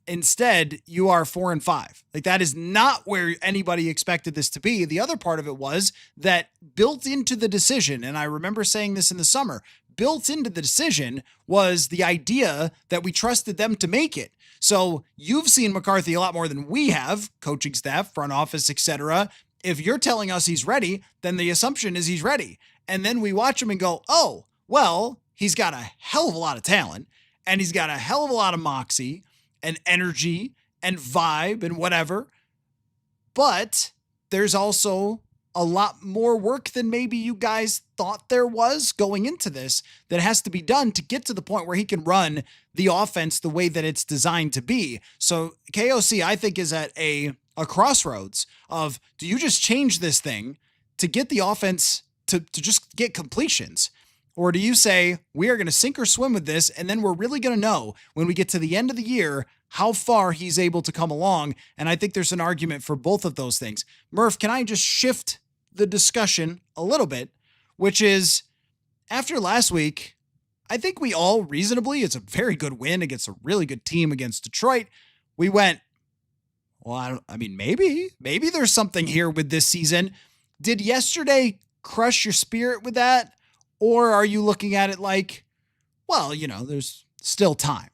instead you are 4-5. Like, that is not where anybody expected this to be. The other part of it was that built into the decision, and I remember saying this in the summer, built into the decision was the idea that we trusted them to make it. So you've seen McCarthy a lot more than we have, coaching staff, front office, etc. If you're telling us he's ready, then the assumption is he's ready. And then we watch him and go, oh, well, he's got a hell of a lot of talent and he's got a hell of a lot of moxie and energy and vibe and whatever. But there's also a lot more work than maybe you guys thought there was going into this that has to be done to get to the point where he can run the offense the way that it's designed to be. So KOC, I think, is at a crossroads of, do you just change this thing to get the offense to just get completions? Or do you say, we are going to sink or swim with this, and then we're really going to know when we get to the end of the year how far he's able to come along? And I think there's an argument for both of those things. Murph, can I just shift the discussion a little bit, which is, after last week, I think we all reasonably, it's a very good win against a really good team against Detroit. We went, well, I mean, maybe there's something here with this season. Did yesterday crush your spirit with that? Or are you looking at it like, well, there's still time?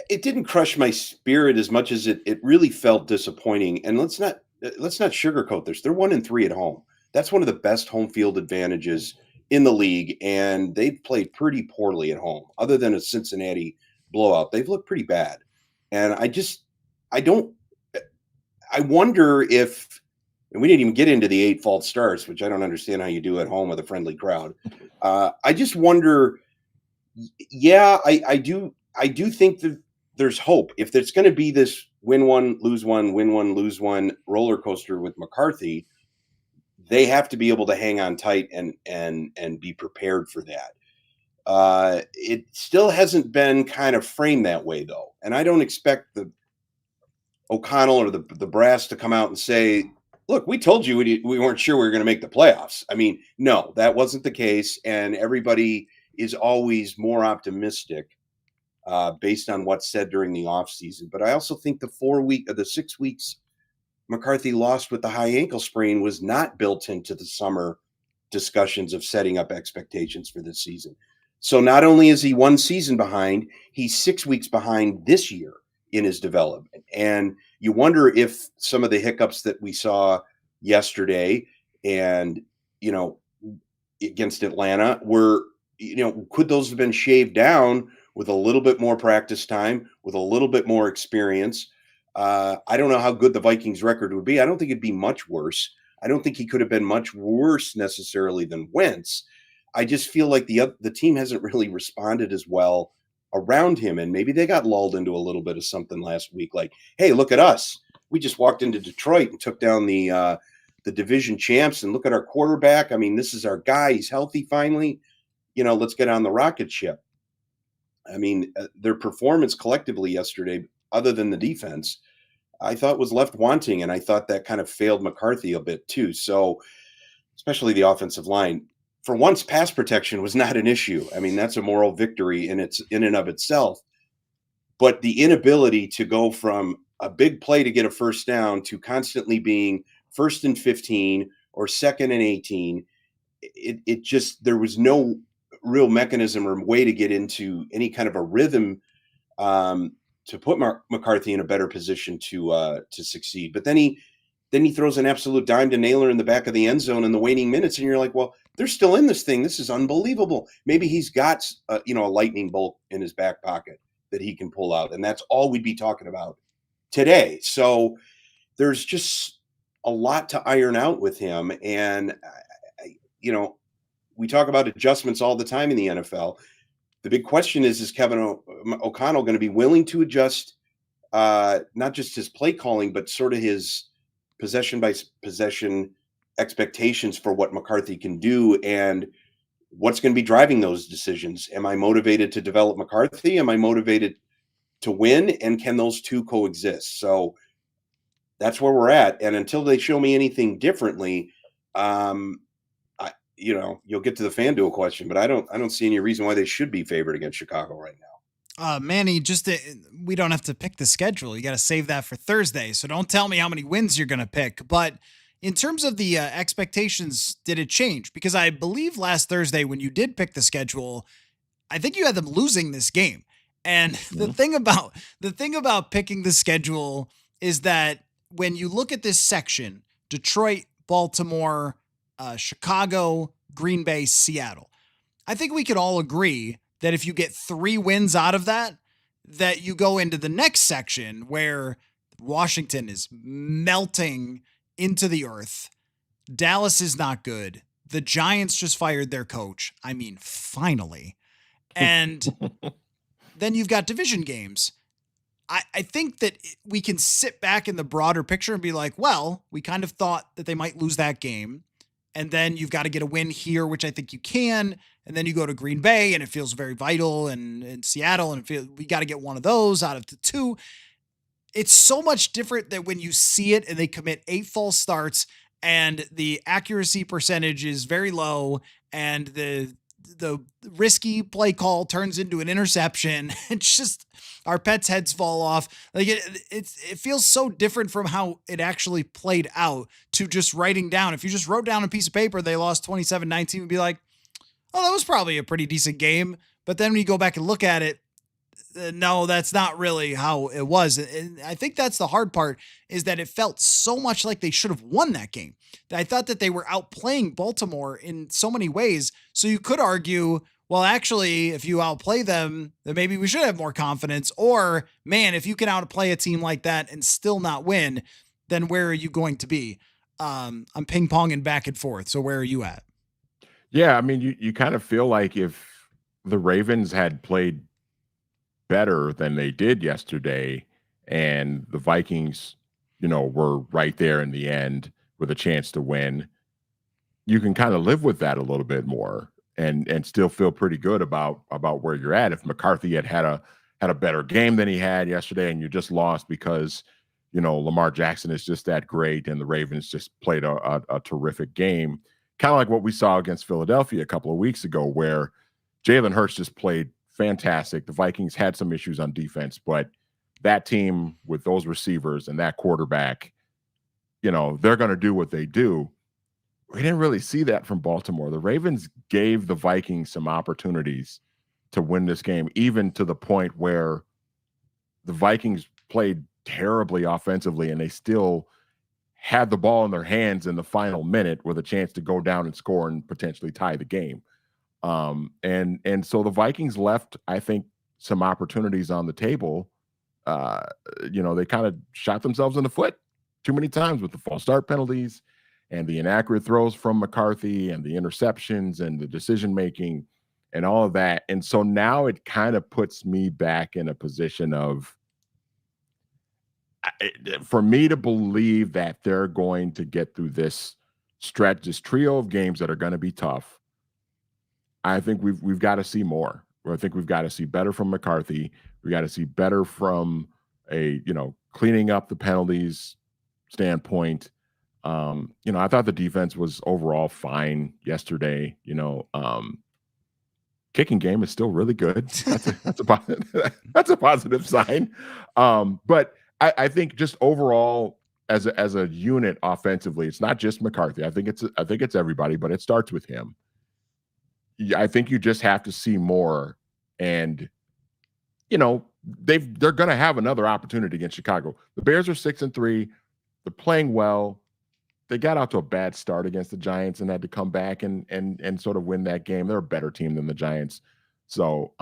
It didn't crush my spirit as much as it really felt disappointing. And let's not sugarcoat this. They're 1-3 at home. That's one of the best home field advantages in the league. And they've played pretty poorly at home. Other than a Cincinnati blowout, they've looked pretty bad. And I wonder if, and we didn't even get into the 8 false starts, which I don't understand how you do at home with a friendly crowd. I just wonder, I do think that there's hope. If there's going to be this win one, lose one, win one, lose one roller coaster with McCarthy, they have to be able to hang on tight and be prepared for that. It still hasn't been kind of framed that way though, and I don't expect the O'Connell or the brass to come out and say, "Look, we told you we weren't sure we were going to make the playoffs." I mean, no, that wasn't the case, and everybody is always more optimistic based on what's said during the offseason. But I also think the 6 weeks McCarthy lost with the high ankle sprain was not built into the summer discussions of setting up expectations for this season. So not only is he one season behind, he's 6 weeks behind this year in his development. And you wonder if some of the hiccups that we saw yesterday and, against Atlanta were, could those have been shaved down with a little bit more practice time, with a little bit more experience? I don't know how good the Vikings record would be. I don't think it'd be much worse. I don't think he could have been much worse necessarily than Wentz. I just feel like the team hasn't really responded as well around him, and maybe they got lulled into a little bit of something last week. Like, hey, look at us! We just walked into Detroit and took down the division champs, and look at our quarterback. I mean, this is our guy. He's healthy finally. Let's get on the rocket ship. I mean, their performance collectively yesterday, other than the defense, I thought was left wanting, and I thought that kind of failed McCarthy a bit too. So, especially the offensive line. For once, pass protection was not an issue. I mean, that's a moral victory in and of itself. But the inability to go from a big play to get a first down to constantly being first and 15 or second and 18, it just, there was no real mechanism or way to get into any kind of a rhythm to put McCarthy in a better position to succeed. But then he throws an absolute dime to Naylor in the back of the end zone in the waning minutes, and you're like, well, they're still in this thing. This is unbelievable. Maybe he's got a lightning bolt in his back pocket that he can pull out, and that's all we'd be talking about today. So there's just a lot to iron out with him, and we talk about adjustments all the time in the NFL. The big question is Kevin O'Connell going to be willing to adjust not just his play calling, but sort of his possession by possession expectations for what McCarthy can do, and what's going to be driving those decisions? Am I motivated to develop McCarthy? Am I motivated to win? And can those two coexist? So that's where we're at. And until they show me anything differently, you'll get to the FanDuel question, but I don't see any reason why they should be favored against Chicago right now. Manny, we don't have to pick the schedule. You got to save that for Thursday. So don't tell me how many wins you're going to pick. But in terms of the expectations, did it change? Because I believe last Thursday when you did pick the schedule, I think you had them losing this game. And the thing about picking the schedule is that when you look at this section, Detroit, Baltimore, Chicago, Green Bay, Seattle, I think we could all agree that if you get 3 wins out of that you go into the next section where Washington is melting into the earth. Dallas is not good. The Giants just fired their coach. I mean, finally. And then you've got division games. I think that we can sit back in the broader picture and be like, well, we kind of thought that they might lose that game. And then you've got to get a win here, which I think you can. And then you go to Green Bay and it feels very vital, and Seattle, and we got to get one of those out of the 2. It's so much different that when you see it and they commit 8 false starts and the accuracy percentage is very low and the risky play call turns into an interception. It's just our pets' heads fall off. Like it feels so different from how it actually played out to just writing down. If you just wrote down a piece of paper, they lost 27-19, would be like, oh, that was probably a pretty decent game. But then when you go back and look at it, no, that's not really how it was. And I think that's the hard part, is that it felt so much like they should have won that game. I thought that they were outplaying Baltimore in so many ways. So you could argue, well, actually, if you outplay them, then maybe we should have more confidence. Or, man, if you can outplay a team like that and still not win, then where are you going to be? I'm ping-ponging back and forth. So where are you at? Yeah, I mean, you kind of feel like if the Ravens had played better than they did yesterday and the Vikings, were right there in the end with a chance to win, you can kind of live with that a little bit more and still feel pretty good about where you're at. If McCarthy had a better game than he had yesterday, and you just lost because Lamar Jackson is just that great, and the Ravens just played a terrific game, kind of like what we saw against Philadelphia a couple of weeks ago, where Jalen Hurts just played fantastic. The Vikings had some issues on defense, but that team with those receivers and that quarterback, they're going to do what they do. We didn't really see that from Baltimore. The Ravens gave the Vikings some opportunities to win this game, even to the point where the Vikings played terribly offensively, and they still had the ball in their hands in the final minute with a chance to go down and score and potentially tie the game. And so the Vikings left, I think, some opportunities on the table. They kind of shot themselves in the foot too many times with the false start penalties and the inaccurate throws from McCarthy and the interceptions and the decision making and all of that. And so now it kind of puts me back in a position of, for me to believe that they're going to get through this stretch, this trio of games that are going to be tough. I think we've got to see more. I think we've got to see better from McCarthy. We got to see better from a cleaning up the penalties standpoint. I thought the defense was overall fine yesterday. Kicking game is still really good. That's a positive sign. But I think just overall as a unit offensively, it's not just McCarthy. I think it's everybody, but it starts with him. I think you just have to see more, and they're going to have another opportunity against Chicago. The Bears are 6-3. They're playing well. They got out to a bad start against the Giants and had to come back and sort of win that game. They're a better team than the Giants. So,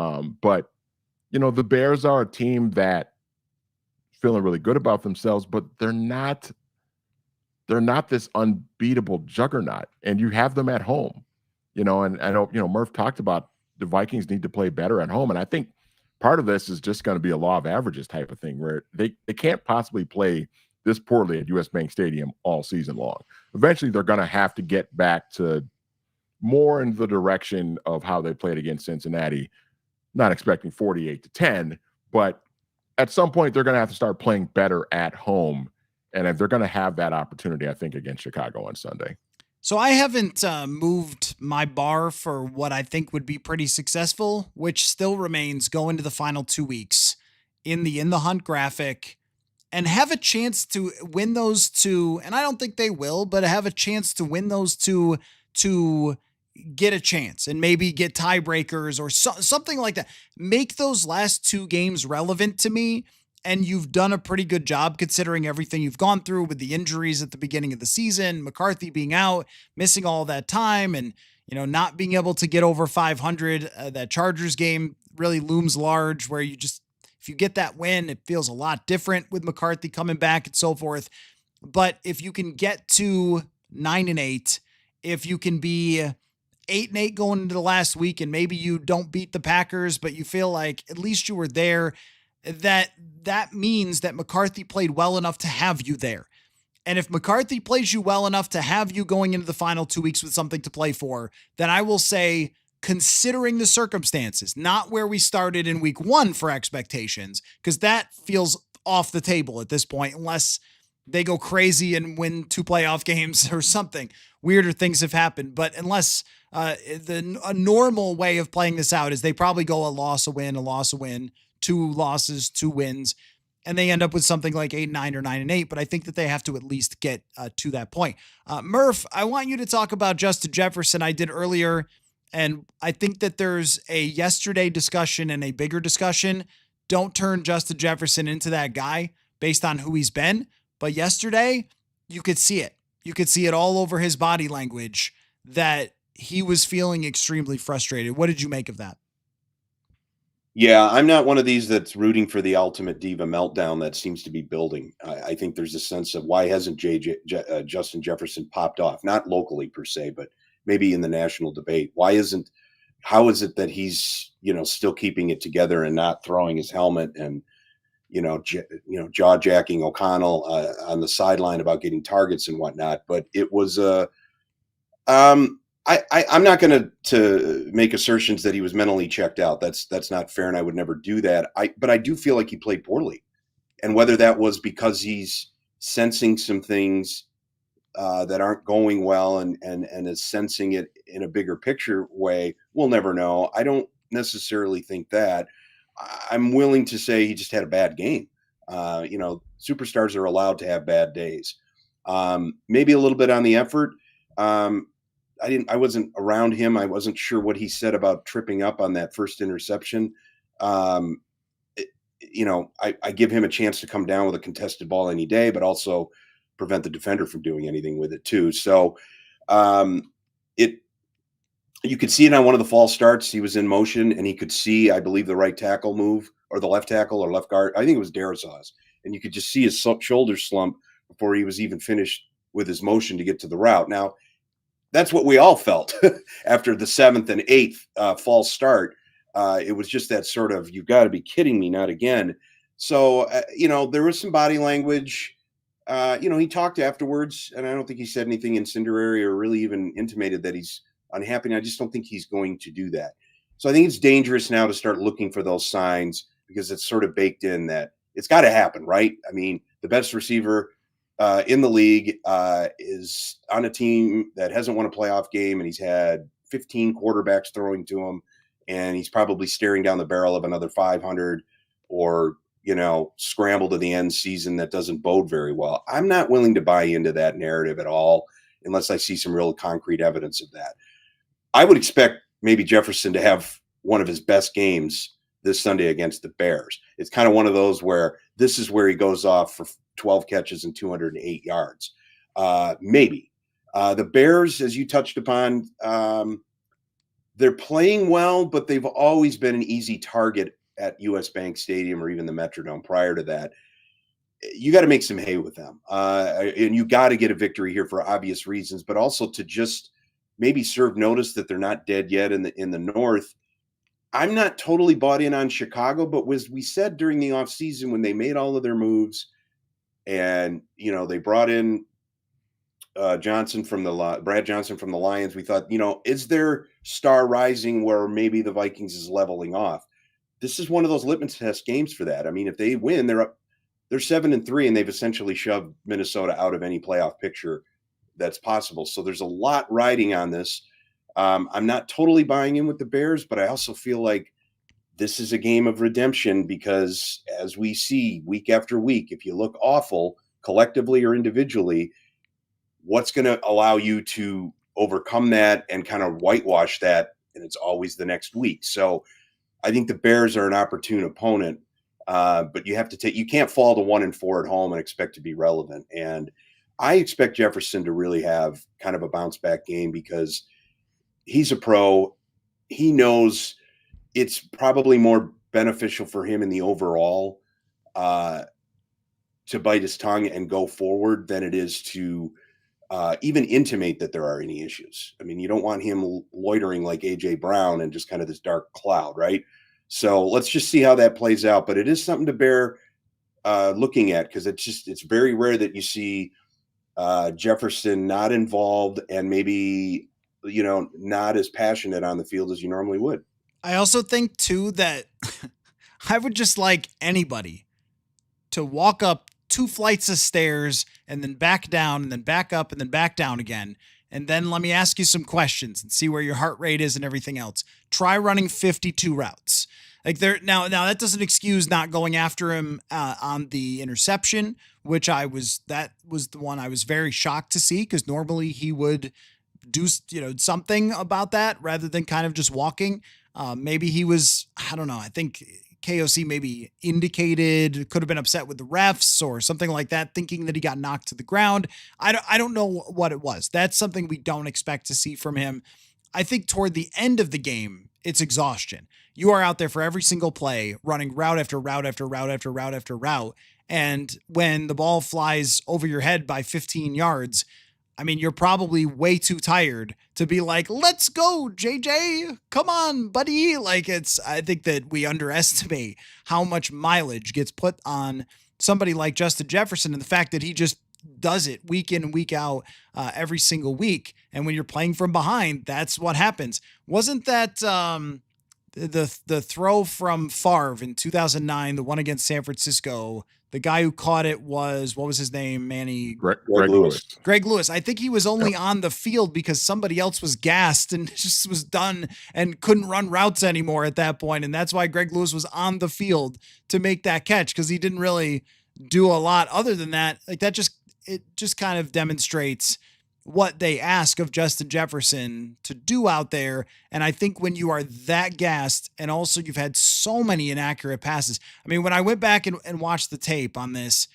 but the Bears are a team that feeling really good about themselves, but they're not this unbeatable juggernaut, and you have them at home. And I know, Murph talked about the Vikings need to play better at home. And I think part of this is just going to be a law of averages type of thing, where they can't possibly play this poorly at US Bank Stadium all season long. Eventually, they're going to have to get back to more in the direction of how they played against Cincinnati. Not expecting 48-10, but at some point, they're going to have to start playing better at home. And if they're going to have that opportunity, I think, against Chicago on Sunday. So I haven't moved my bar for what I think would be pretty successful, which still remains go into the final 2 weeks in the hunt graphic and have a chance to win those two. And I don't think they will, but have a chance to win those two to get a chance and maybe get tiebreakers or something like that. Make those last two games relevant to me. And you've done a pretty good job considering everything you've gone through with the injuries at the beginning of the season, McCarthy being out, missing all that time, and not being able to get over 500. That Chargers game really looms large, where if you get that win, it feels a lot different with McCarthy coming back and so forth. But if you can get to 9-8, if you can be 8-8 going into the last week, and maybe you don't beat the Packers, but you feel like at least you were there, that means that McCarthy played well enough to have you there. And if McCarthy plays you well enough to have you going into the final 2 weeks with something to play for, then I will say, considering the circumstances, not where we started in week 1 for expectations, because that feels off the table at this point, unless they go crazy and win 2 playoff games or something. Weirder things have happened. But unless a normal way of playing this out is they probably go a loss, a win, 2 losses, 2 wins, and they end up with something like 8-9 or 9-8. But I think that they have to at least get to that point. Murph, I want you to talk about Justin Jefferson. I did earlier, and I think that there's a yesterday discussion and a bigger discussion. Don't turn Justin Jefferson into that guy based on who he's been. But yesterday, you could see it. You could see it all over his body language that he was feeling extremely frustrated. What did you make of that? Yeah, I'm not one of these that's rooting for the ultimate diva meltdown that seems to be building. I think there's a sense of why hasn't Justin Jefferson popped off? Not locally per se, but maybe in the national debate. How is it that he's still keeping it together and not throwing his helmet and jaw jacking O'Connell on the sideline about getting targets and whatnot. But it was I'm not going to make assertions that he was mentally checked out. That's not fair, and I would never do that. But I do feel like he played poorly, and whether that was because he's sensing some things that aren't going well and is sensing it in a bigger picture way, we'll never know. I don't necessarily think that. I'm willing to say he just had a bad game. Superstars are allowed to have bad days. Maybe a little bit on the effort. I wasn't around him. I wasn't sure what he said about tripping up on that first interception. I give him a chance to come down with a contested ball any day, but also prevent the defender from doing anything with it too. So you could see it on one of the false starts. He was in motion and he could see, I believe, the right tackle move or the left tackle or left guard. I think it was Darasaw's. And you could just see his shoulder slump before he was even finished with his motion to get to the route. Now, that's what we all felt after the 7th and 8th false start. It was just that sort of, you've got to be kidding me, not again. So, there was some body language. He talked afterwards, and I don't think he said anything incendiary or really even intimated that he's unhappy. And I just don't think he's going to do that. So I think it's dangerous now to start looking for those signs because it's sort of baked in that it's got to happen, right? I mean, the best receiver in the league is on a team that hasn't won a playoff game, and he's had 15 quarterbacks throwing to him, and he's probably staring down the barrel of another 500 or scramble to the end season that doesn't bode very well. I'm not willing to buy into that narrative at all unless I see some real concrete evidence of that. I would expect maybe Jefferson to have one of his best games this Sunday against the Bears. It's kind of one of those where this is where he goes off for 12 catches and 208 yards. Maybe. The Bears, as you touched upon, they're playing well, but they've always been an easy target at US Bank Stadium or even the Metrodome prior to that. You got to make some hay with them. And you got to get a victory here for obvious reasons, but also to just maybe serve notice that they're not dead yet in the North. I'm not totally bought in on Chicago, but as we said during the offseason when they made all of their moves and, they brought in Brad Johnson from the Lions, we thought, is their star rising where maybe the Vikings is leveling off? This is one of those litmus test games for that. I mean, if they win, they're 7-3, and they've essentially shoved Minnesota out of any playoff picture that's possible. So there's a lot riding on this. I'm not totally buying in with the Bears, but I also feel like this is a game of redemption because as we see week after week, if you look awful collectively or individually, what's going to allow you to overcome that and kind of whitewash that? And it's always the next week. So I think the Bears are an opportune opponent, but you can't fall to 1-4 at home and expect to be relevant. And I expect Jefferson to really have kind of a bounce back game because he's a pro. He knows it's probably more beneficial for him in the overall to bite his tongue and go forward than it is to even intimate that there are any issues. I mean, you don't want him loitering like A.J. Brown and just kind of this dark cloud, right? So let's just see how that plays out. But it is something to bear looking at because it's very rare that you see Jefferson not involved and maybe, not as passionate on the field as you normally would. I also think, too, that I would just like anybody to walk up 2 flights of stairs and then back down and then back up and then back down again. And then let me ask you some questions and see where your heart rate is and everything else. Try running 52 routes. Now that doesn't excuse not going after him on the interception, that was the one I was very shocked to see because normally he would do something about that rather than kind of just walking. Maybe he was, I don't know. I think KOC maybe indicated, could have been upset with the refs or something like that, thinking that he got knocked to the ground. I don't know what it was. That's something we don't expect to see from him. I think toward the end of the game, it's exhaustion. You are out there for every single play, running route after route after route after route after route. And when the ball flies over your head by 15 yards, I mean, you're probably way too tired to be like, let's go, JJ. Come on, buddy. Like, I think that we underestimate how much mileage gets put on somebody like Justin Jefferson and the fact that he just does it week in and week out every single week. And when you're playing from behind, that's what happens. Wasn't that the throw from Favre in 2009, the one against San Francisco? The guy who caught it was, what was his name? Manny Greg Greg Lewis. Greg Lewis. I think he was only on the field because somebody else was gassed and just was done and couldn't run routes anymore at that point. And that's why Greg Lewis was on the field to make that catch, because he didn't really do a lot other than that. Like that it just kind of demonstrates what they ask of Justin Jefferson to do out there. And I think when you are that gassed and also you've had so many inaccurate passes, I mean, when I went back and watched the tape on this,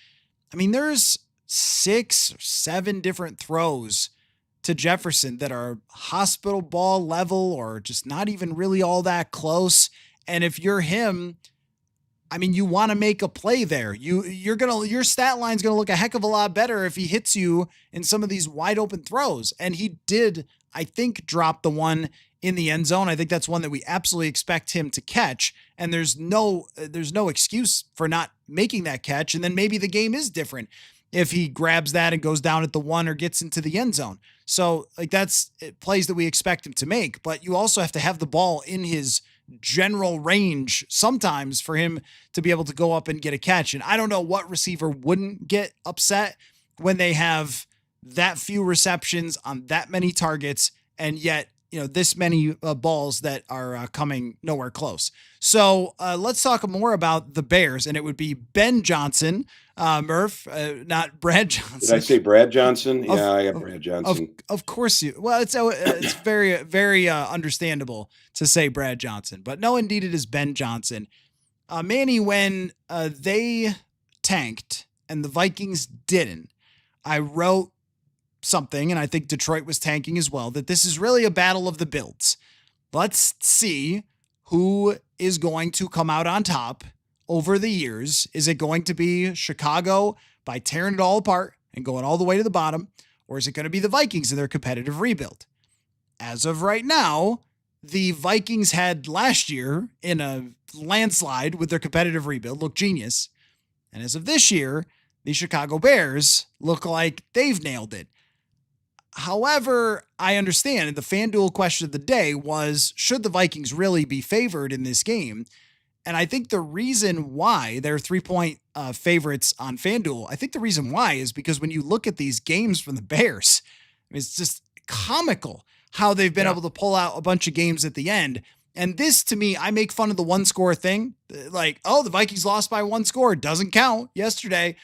I mean, there's 6 or 7 different throws to Jefferson that are hospital ball level or just not even really all that close. And if you're him, I mean, you want to make a play there. Your stat line's going to look a heck of a lot better if he hits you in some of these wide open throws. And he did, I think, drop the one in the end zone. I think that's one that we absolutely expect him to catch. And there's no excuse for not making that catch. And then maybe the game is different if he grabs that and goes down at the 1 or gets into the end zone. So like that's plays that we expect him to make, but you also have to have the ball in his general range sometimes for him to be able to go up and get a catch. And I don't know what receiver wouldn't get upset when they have that few receptions on that many targets and yet, this many balls that are coming nowhere close. So let's talk more about the Bears, and it would be Ben Johnson, Murph, not Brad Johnson. Did I say Brad Johnson? Yeah, I got Brad Johnson. Of course you. Well, it's very, very understandable to say Brad Johnson, but no, indeed it is Ben Johnson. Manny, when they tanked and the Vikings didn't, I wrote something, and I think Detroit was tanking as well, that this is really a battle of the builds. Let's see who is going to come out on top over the years. Is it going to be Chicago by tearing it all apart and going all the way to the bottom, or is it going to be the Vikings in their competitive rebuild? As of right now, the Vikings had last year in a landslide with their competitive rebuild look genius. And as of this year, the Chicago Bears look like they've nailed it. However, I understand the FanDuel question of the day was, should the Vikings really be favored in this game? And I think the reason why they're 3-point favorites on FanDuel, I think the reason why is because when you look at these games from the Bears, it's just comical how they've been able to pull out a bunch of games at the end. And this, to me, I make fun of the 1-score thing. Like, oh, the Vikings lost by 1 score. Doesn't count yesterday.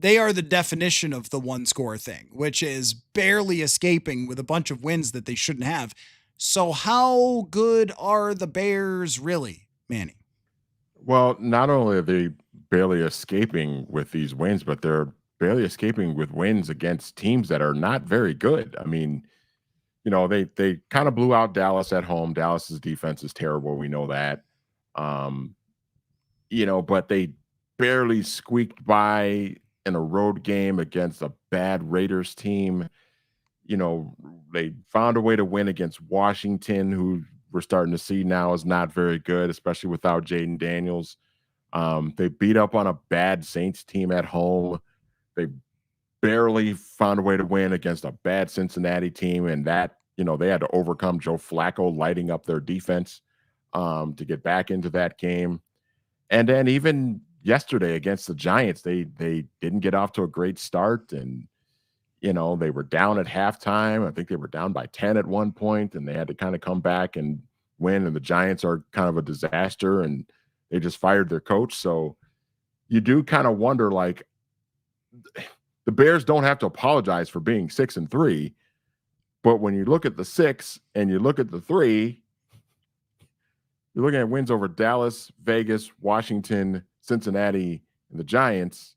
They are the definition of the 1-score thing, which is barely escaping with a bunch of wins that they shouldn't have. So how good are the Bears really, Manny? Well, not only are they barely escaping with these wins, but they're barely escaping with wins against teams that are not very good. I mean, they kind of blew out Dallas at home. Dallas's defense is terrible. We know that. But they barely squeaked by in a road game against a bad Raiders team. They found a way to win against Washington, who we're starting to see now is not very good, especially without Jaden Daniels. They beat up on a bad Saints team at home. They barely found a way to win against a bad Cincinnati team, and that, they had to overcome Joe Flacco lighting up their defense to get back into that game. And then even yesterday against the Giants, they didn't get off to a great start, and they were down at halftime. I think they were down by 10 at one point, and they had to kind of come back and win. And the Giants are kind of a disaster, and they just fired their coach. So you do kind of wonder, like, the Bears don't have to apologize for being 6-3, but when you look at the 6 and you look at the 3, you're looking at wins over Dallas, Vegas, Washington, Cincinnati, and the Giants.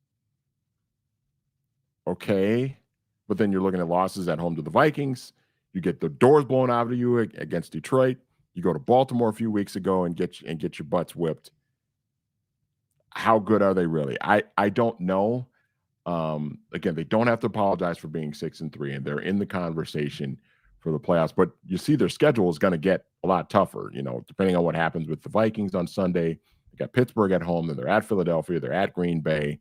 Okay. But then you're looking at losses at home to the Vikings. You get the doors blown out of you against Detroit. You go to Baltimore a few weeks ago and get your butts whipped. How good are they really? I don't know. Again, they don't have to apologize for being 6-3, and they're in the conversation for the playoffs. But you see, their schedule is going to get a lot tougher. Depending on what happens with the Vikings on Sunday. They got Pittsburgh at home, then they're at Philadelphia, they're at Green Bay.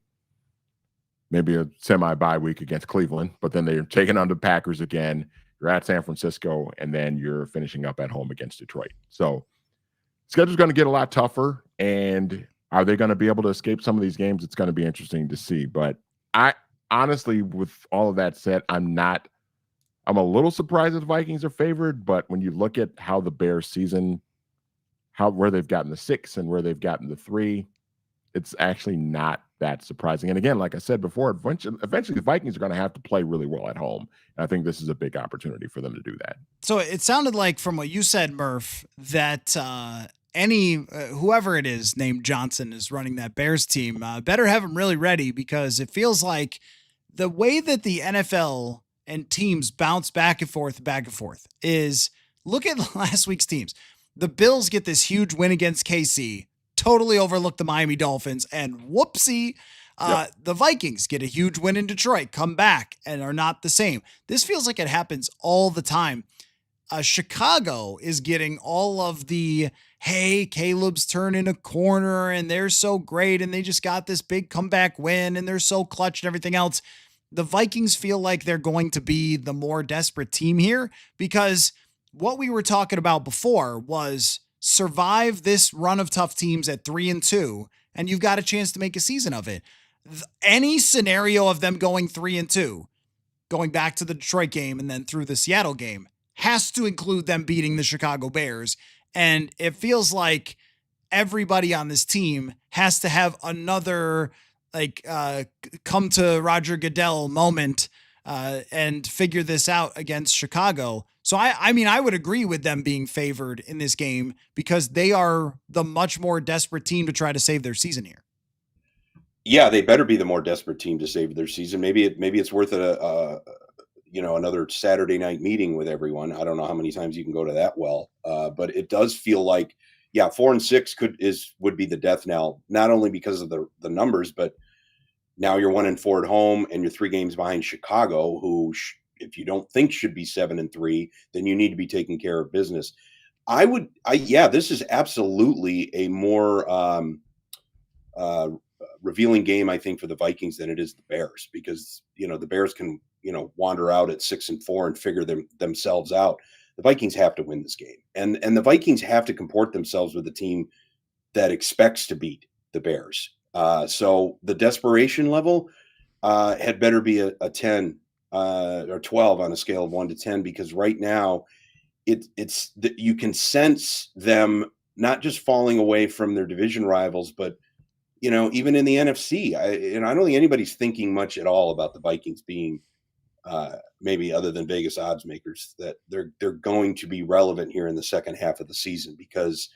Maybe a semi-bye week against Cleveland, but then they're taking on the Packers again. You're at San Francisco, and then you're finishing up at home against Detroit. So schedule's going to get a lot tougher, and are they going to be able to escape some of these games? It's going to be interesting to see. But I honestly, with all of that said, I'm a little surprised that the Vikings are favored, but when you look at how the Bears season, where they've gotten the 6 and where they've gotten the 3, it's actually not that surprising. And again, like I said before, eventually the Vikings are going to have to play really well at home. And I think this is a big opportunity for them to do that. So it sounded like from what you said, Murph, that whoever it is named Johnson is running that Bears team, better have him really ready, because it feels like the way that the NFL and teams bounce back and forth is, look at last week's teams. The Bills get this huge win against KC, totally overlook the Miami Dolphins, and whoopsie, the Vikings get a huge win in Detroit, come back, and are not the same. This feels like it happens all the time. Chicago is getting all of the, hey, Caleb's turning a corner, and they're so great, and they just got this big comeback win, and they're so clutch and everything else. The Vikings feel like they're going to be the more desperate team here, because what we were talking about before was survive this run of tough teams at 3-2, and you've got a chance to make a season of it. Any scenario of them going 3-2, going back to the Detroit game and then through the Seattle game, has to include them beating the Chicago Bears. And it feels like everybody on this team has to have another come to Roger Goodell moment and figure this out against Chicago. So I mean, I would agree with them being favored in this game, because they are the much more desperate team to try to save their season here. Yeah, they better be the more desperate team to save their season. Maybe it's worth another Saturday night meeting with everyone. I don't know how many times you can go to that well, but it does feel like, 4-6 would be the death knell, not only because of the numbers, but now you're 1-4 at home, and you're 3 games behind Chicago, who if you don't think should be 7-3, then you need to be taking care of business. This is absolutely a more revealing game, I think, for the Vikings than it is the Bears, because the Bears can wander out at 6-4 and figure themselves out. The Vikings have to win this game, and the Vikings have to comport themselves with a team that expects to beat the Bears. So the desperation level had better be a 10 or 12 on a scale of 1 to 10, because right now it's that you can sense them not just falling away from their division rivals, but even in the NFC, I don't think anybody's thinking much at all about the Vikings being maybe other than Vegas odds makers, that they're going to be relevant here in the second half of the season, because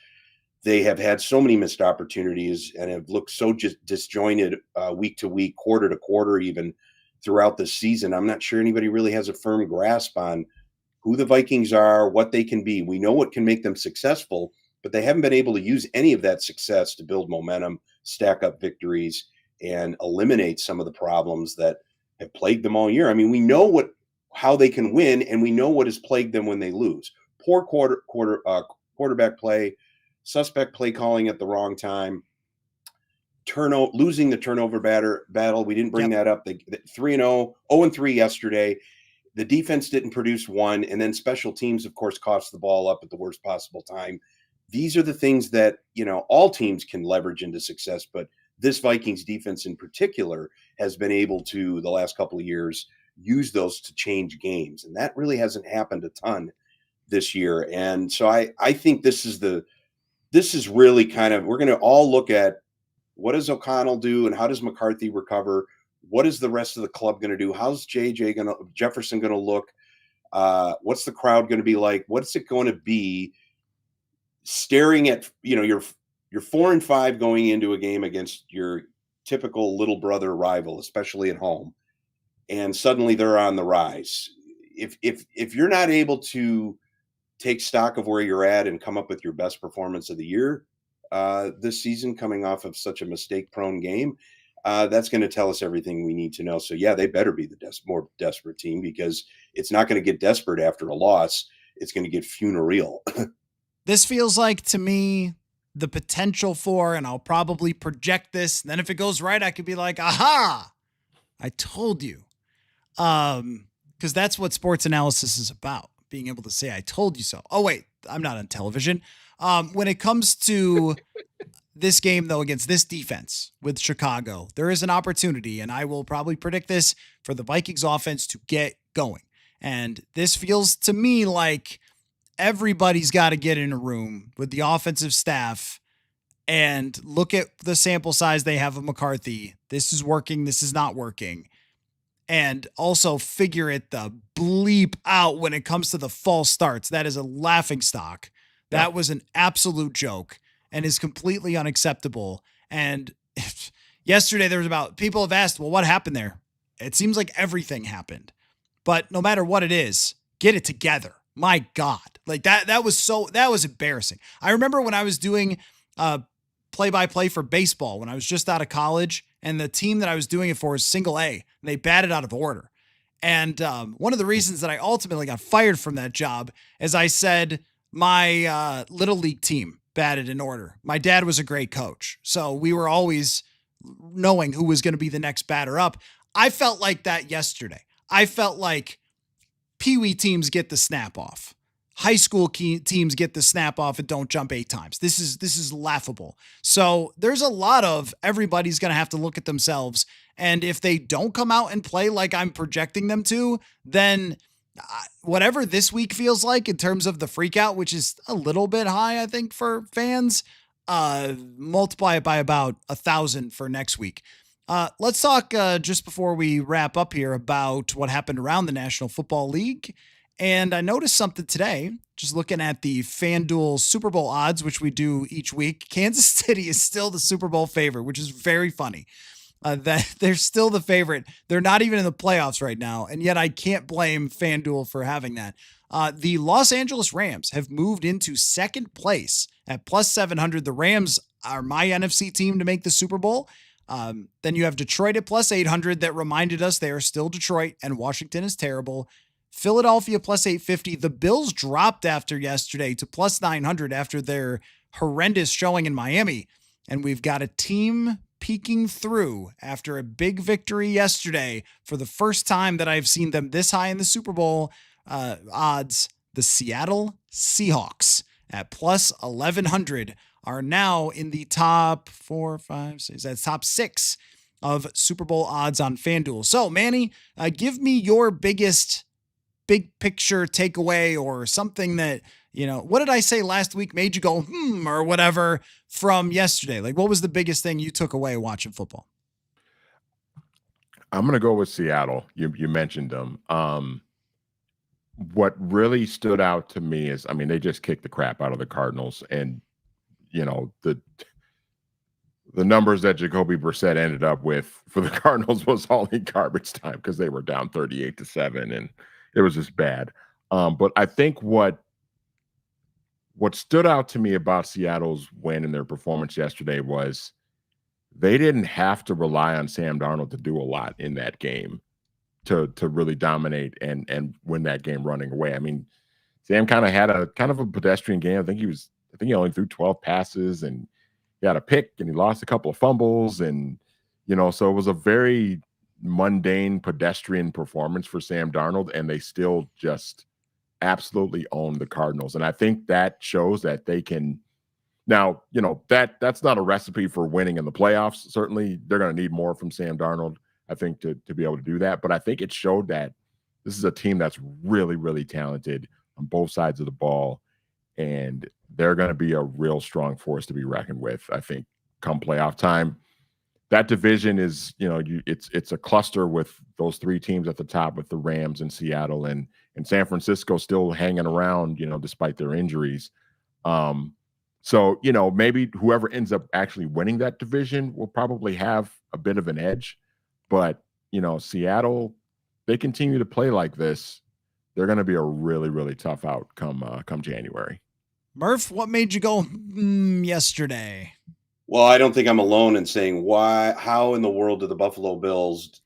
they have had so many missed opportunities and have looked so just disjointed week to week, quarter to quarter, even throughout the season. I'm not sure anybody really has a firm grasp on who the Vikings are, what they can be. We know what can make them successful, but they haven't been able to use any of that success to build momentum, stack up victories, and eliminate some of the problems that have plagued them all year. I mean, we know how they can win, and we know what has plagued them when they lose. Poor quarterback play, suspect play calling at the wrong time, losing the turnover battle. We didn't bring that up. They 3-0, 0-3 yesterday. The defense didn't produce one, and then special teams, of course, cost the ball up at the worst possible time. These are the things that all teams can leverage into success, but this Vikings defense in particular has been able to, the last couple of years, use those to change games, and that really hasn't happened a ton this year. And so I think this is really kind of, we're going to all look at, what does O'Connell do and how does McCarthy recover? What is the rest of the club going to do? How's Jefferson going to look? What's the crowd going to be like? What's it going to be staring at, you're 4-5 going into a game against your typical little brother rival, especially at home, and suddenly they're on the rise. If you're not able to take stock of where you're at and come up with your best performance of the year this season, coming off of such a mistake-prone game, that's going to tell us everything we need to know. So yeah, they better be the more desperate team, because it's not going to get desperate after a loss. It's going to get funereal. This feels like, to me, the potential for, and I'll probably project this, and then if it goes right, I could be like, aha, I told you. Because that's what sports analysis is about, being able to say, I told you so. Oh, wait, I'm not on television. When it comes to this game, though, against this defense with Chicago, there is an opportunity, and I will probably predict this, for the Vikings offense to get going. And this feels to me like everybody's got to get in a room with the offensive staff and look at the sample size they have of McCarthy. This is working. This is not working. And also figure it the bleep out when it comes to the false starts. That is a laughing stock. That was an absolute joke and is completely unacceptable. And yesterday there was people have asked, well, what happened there? It seems like everything happened. But no matter what it is, get it together. My God. Like that was embarrassing. I remember when I was doing play-by-play for baseball when I was just out of college, and the team that I was doing it for is single A, and they batted out of order. And one of the reasons that I ultimately got fired from that job is I said my little league team batted in order. My dad was a great coach, so we were always knowing who was going to be the next batter up. I felt like that yesterday. I felt like Pee-wee teams get the snap off. High school teams get the snap off and don't jump 8 times. This is laughable. So there's a lot of everybody's going to have to look at themselves. And if they don't come out and play like I'm projecting them to, then whatever this week feels like in terms of the freak out, which is a little bit high, I think, for fans, multiply it by about 1,000 for next week. Let's talk just before we wrap up here about what happened around the National Football League. And I noticed something today, just looking at the FanDuel Super Bowl odds, which we do each week. Kansas City is still the Super Bowl favorite, which is very funny. That they're still the favorite. They're not even in the playoffs right now. And yet I can't blame FanDuel for having that. The Los Angeles Rams have moved into second place at plus 700. The Rams are my NFC team to make the Super Bowl. Then you have Detroit at plus 800 that reminded us they are still Detroit and Washington is terrible. Philadelphia plus 850. The Bills dropped after yesterday to plus 900 after their horrendous showing in Miami. And we've got a team peeking through after a big victory yesterday for the first time that I've seen them this high in the Super Bowl odds. The Seattle Seahawks at plus 1,100 are now in the top 4, 5, 6. That's top 6 of Super Bowl odds on FanDuel. So, Manny, give me your biggest big picture takeaway or something that, what did I say last week made you go, or whatever from yesterday? Like, what was the biggest thing you took away watching football? I'm going to go with Seattle. You mentioned them. What really stood out to me is, they just kicked the crap out of the Cardinals, and the numbers that Jacoby Brissett ended up with for the Cardinals was all in garbage time because they were down 38-7, and it was just bad. But I think what stood out to me about Seattle's win and their performance yesterday was they didn't have to rely on Sam Darnold to do a lot in that game to really dominate and win that game running away. Sam kind of had a pedestrian game. I think he only threw 12 passes, and he had a pick, and he lost a couple of fumbles, and so it was a very mundane pedestrian performance for Sam Darnold, and they still just absolutely owned the Cardinals. And I think that shows that they can now, that's not a recipe for winning in the playoffs. Certainly they're going to need more from Sam Darnold, I think, to be able to do that. But I think it showed that this is a team that's really, really talented on both sides of the ball, and they're going to be a real strong force to be reckoned with, I think, come playoff time. That division is, it's a cluster with those 3 teams at the top, with the Rams and Seattle and San Francisco still hanging around, despite their injuries. So, maybe whoever ends up actually winning that division will probably have a bit of an edge. But, Seattle, they continue to play like this, they're going to be a really, really tough outcome come January. Murph, what made you go yesterday? Well, I don't think I'm alone in saying how in the world do the Buffalo Bills,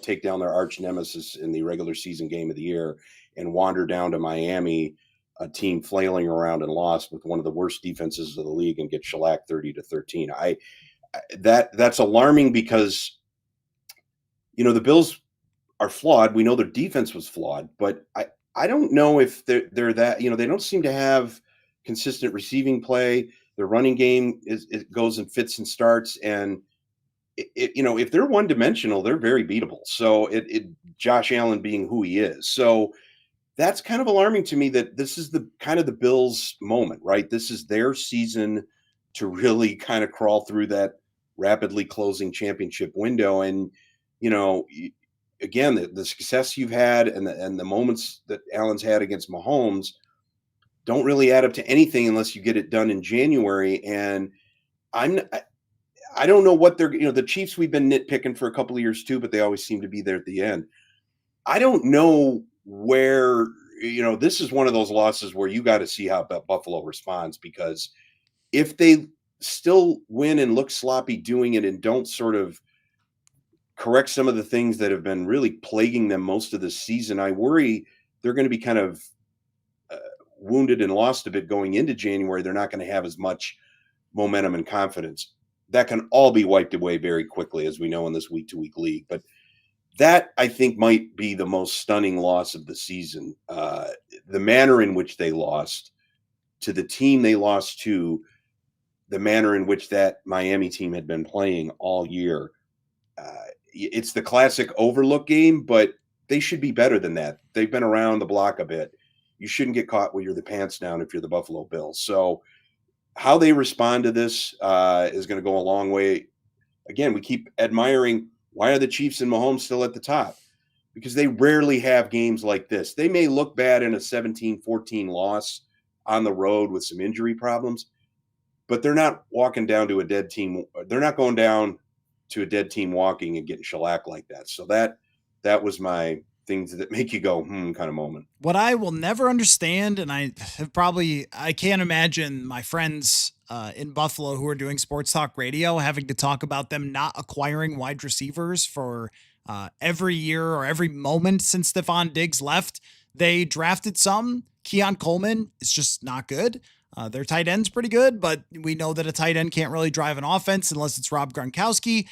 take down their arch nemesis in the regular season game of the year and wander down to Miami, a team flailing around and lost with one of the worst defenses of the league and get shellacked 30-13. That's alarming because, the Bills are flawed. We know their defense was flawed, but I don't know if they're that, they don't seem to have consistent receiving play. Their running game it goes in fits and starts, and if they're one dimensional, they're very beatable. So Josh Allen being who he is, so that's kind of alarming to me that this is the kind of the Bills' moment, right? This is their season to really kind of crawl through that rapidly closing championship window, and again, the success you've had and the moments that Allen's had against Mahomes don't really add up to anything unless you get it done in January. And I don't know what they're, the Chiefs, we've been nitpicking for a couple of years too, but they always seem to be there at the end. I don't know where, this is one of those losses where you got to see how Buffalo responds, because if they still win and look sloppy doing it and don't sort of correct some of the things that have been really plaguing them most of this season, I worry they're going to be kind of wounded and lost a bit going into January. They're not going to have as much momentum and confidence. That can all be wiped away very quickly, as we know in this week-to-week league. But that, I think, might be the most stunning loss of the season. The manner in which they lost to the team they lost to, the manner in which that Miami team had been playing all year. It's the classic overlook game, but they should be better than that. They've been around the block a bit. You shouldn't get caught with the pants down if you're the Buffalo Bills. So how they respond to this is going to go a long way. Again, we keep admiring, why are the Chiefs and Mahomes still at the top? Because they rarely have games like this. They may look bad in a 17-14 loss on the road with some injury problems, but they're not walking down to a dead team. They're not going down to a dead team walking and getting shellacked like that. So that was my things that make you go, kind of moment. What I will never understand, and I can't imagine my friends in Buffalo who are doing sports talk radio having to talk about them not acquiring wide receivers for every year or every moment since Stephon Diggs left. They drafted some. Keon Coleman is just not good. Their tight end's pretty good, but we know that a tight end can't really drive an offense unless it's Rob Gronkowski.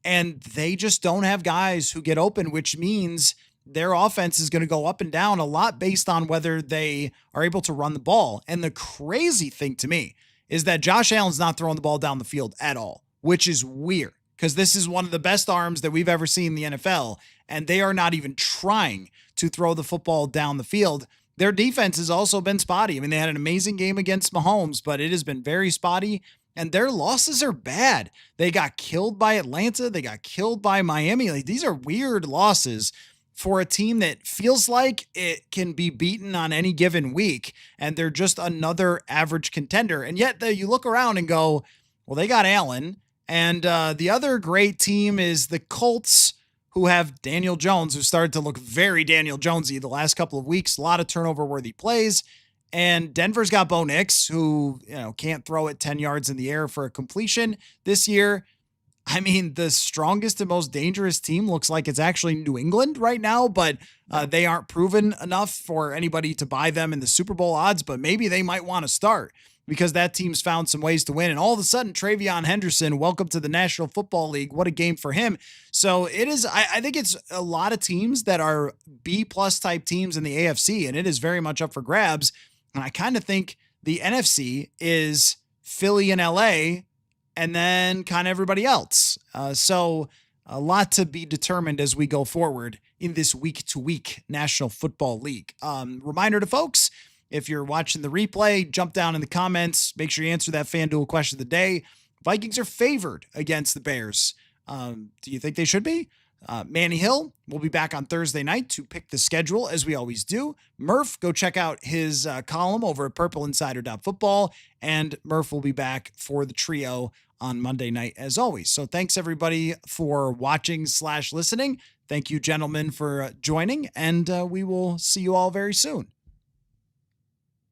And they just don't have guys who get open, which means their offense is going to go up and down a lot based on whether they are able to run the ball. And the crazy thing to me is that Josh Allen's not throwing the ball down the field at all, which is weird because this is one of the best arms that we've ever seen in the NFL. And they are not even trying to throw the football down the field. Their defense has also been spotty. I mean, they had an amazing game against Mahomes, but it has been very spotty. And their losses are bad. They got killed by Atlanta. They got killed by Miami. Like, these are weird losses for a team that feels like it can be beaten on any given week, and they're just another average contender. And yet you look around and go, well, they got Allen, and the other great team is the Colts, who have Daniel Jones, who started to look very Daniel Jonesy the last couple of weeks, a lot of turnover-worthy plays. And Denver's got Bo Nix, who can't throw it 10 yards in the air for a completion this year. I mean, the strongest and most dangerous team looks like it's actually New England right now, but they aren't proven enough for anybody to buy them in the Super Bowl odds, but maybe they might want to start because that team's found some ways to win. And all of a sudden, Travion Henderson, welcome to the National Football League. What a game for him. So it is, I think it's a lot of teams that are B-plus type teams in the AFC, and it is very much up for grabs. And I kind of think the NFC is Philly and LA, and then kind of everybody else. So a lot to be determined as we go forward in this week-to-week National Football League. Reminder to folks, if you're watching the replay, jump down in the comments. Make sure you answer that FanDuel question of the day. Vikings are favored against the Bears. Do you think they should be? Manny Hill will be back on Thursday night to pick the schedule, as we always do. Murph, go check out his column over at purpleinsider.football, and Murph will be back for the trio on Monday night, as always. So thanks, everybody, for watching/listening. Thank you, gentlemen, for joining, and we will see you all very soon.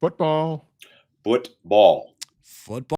Football. Football. Football.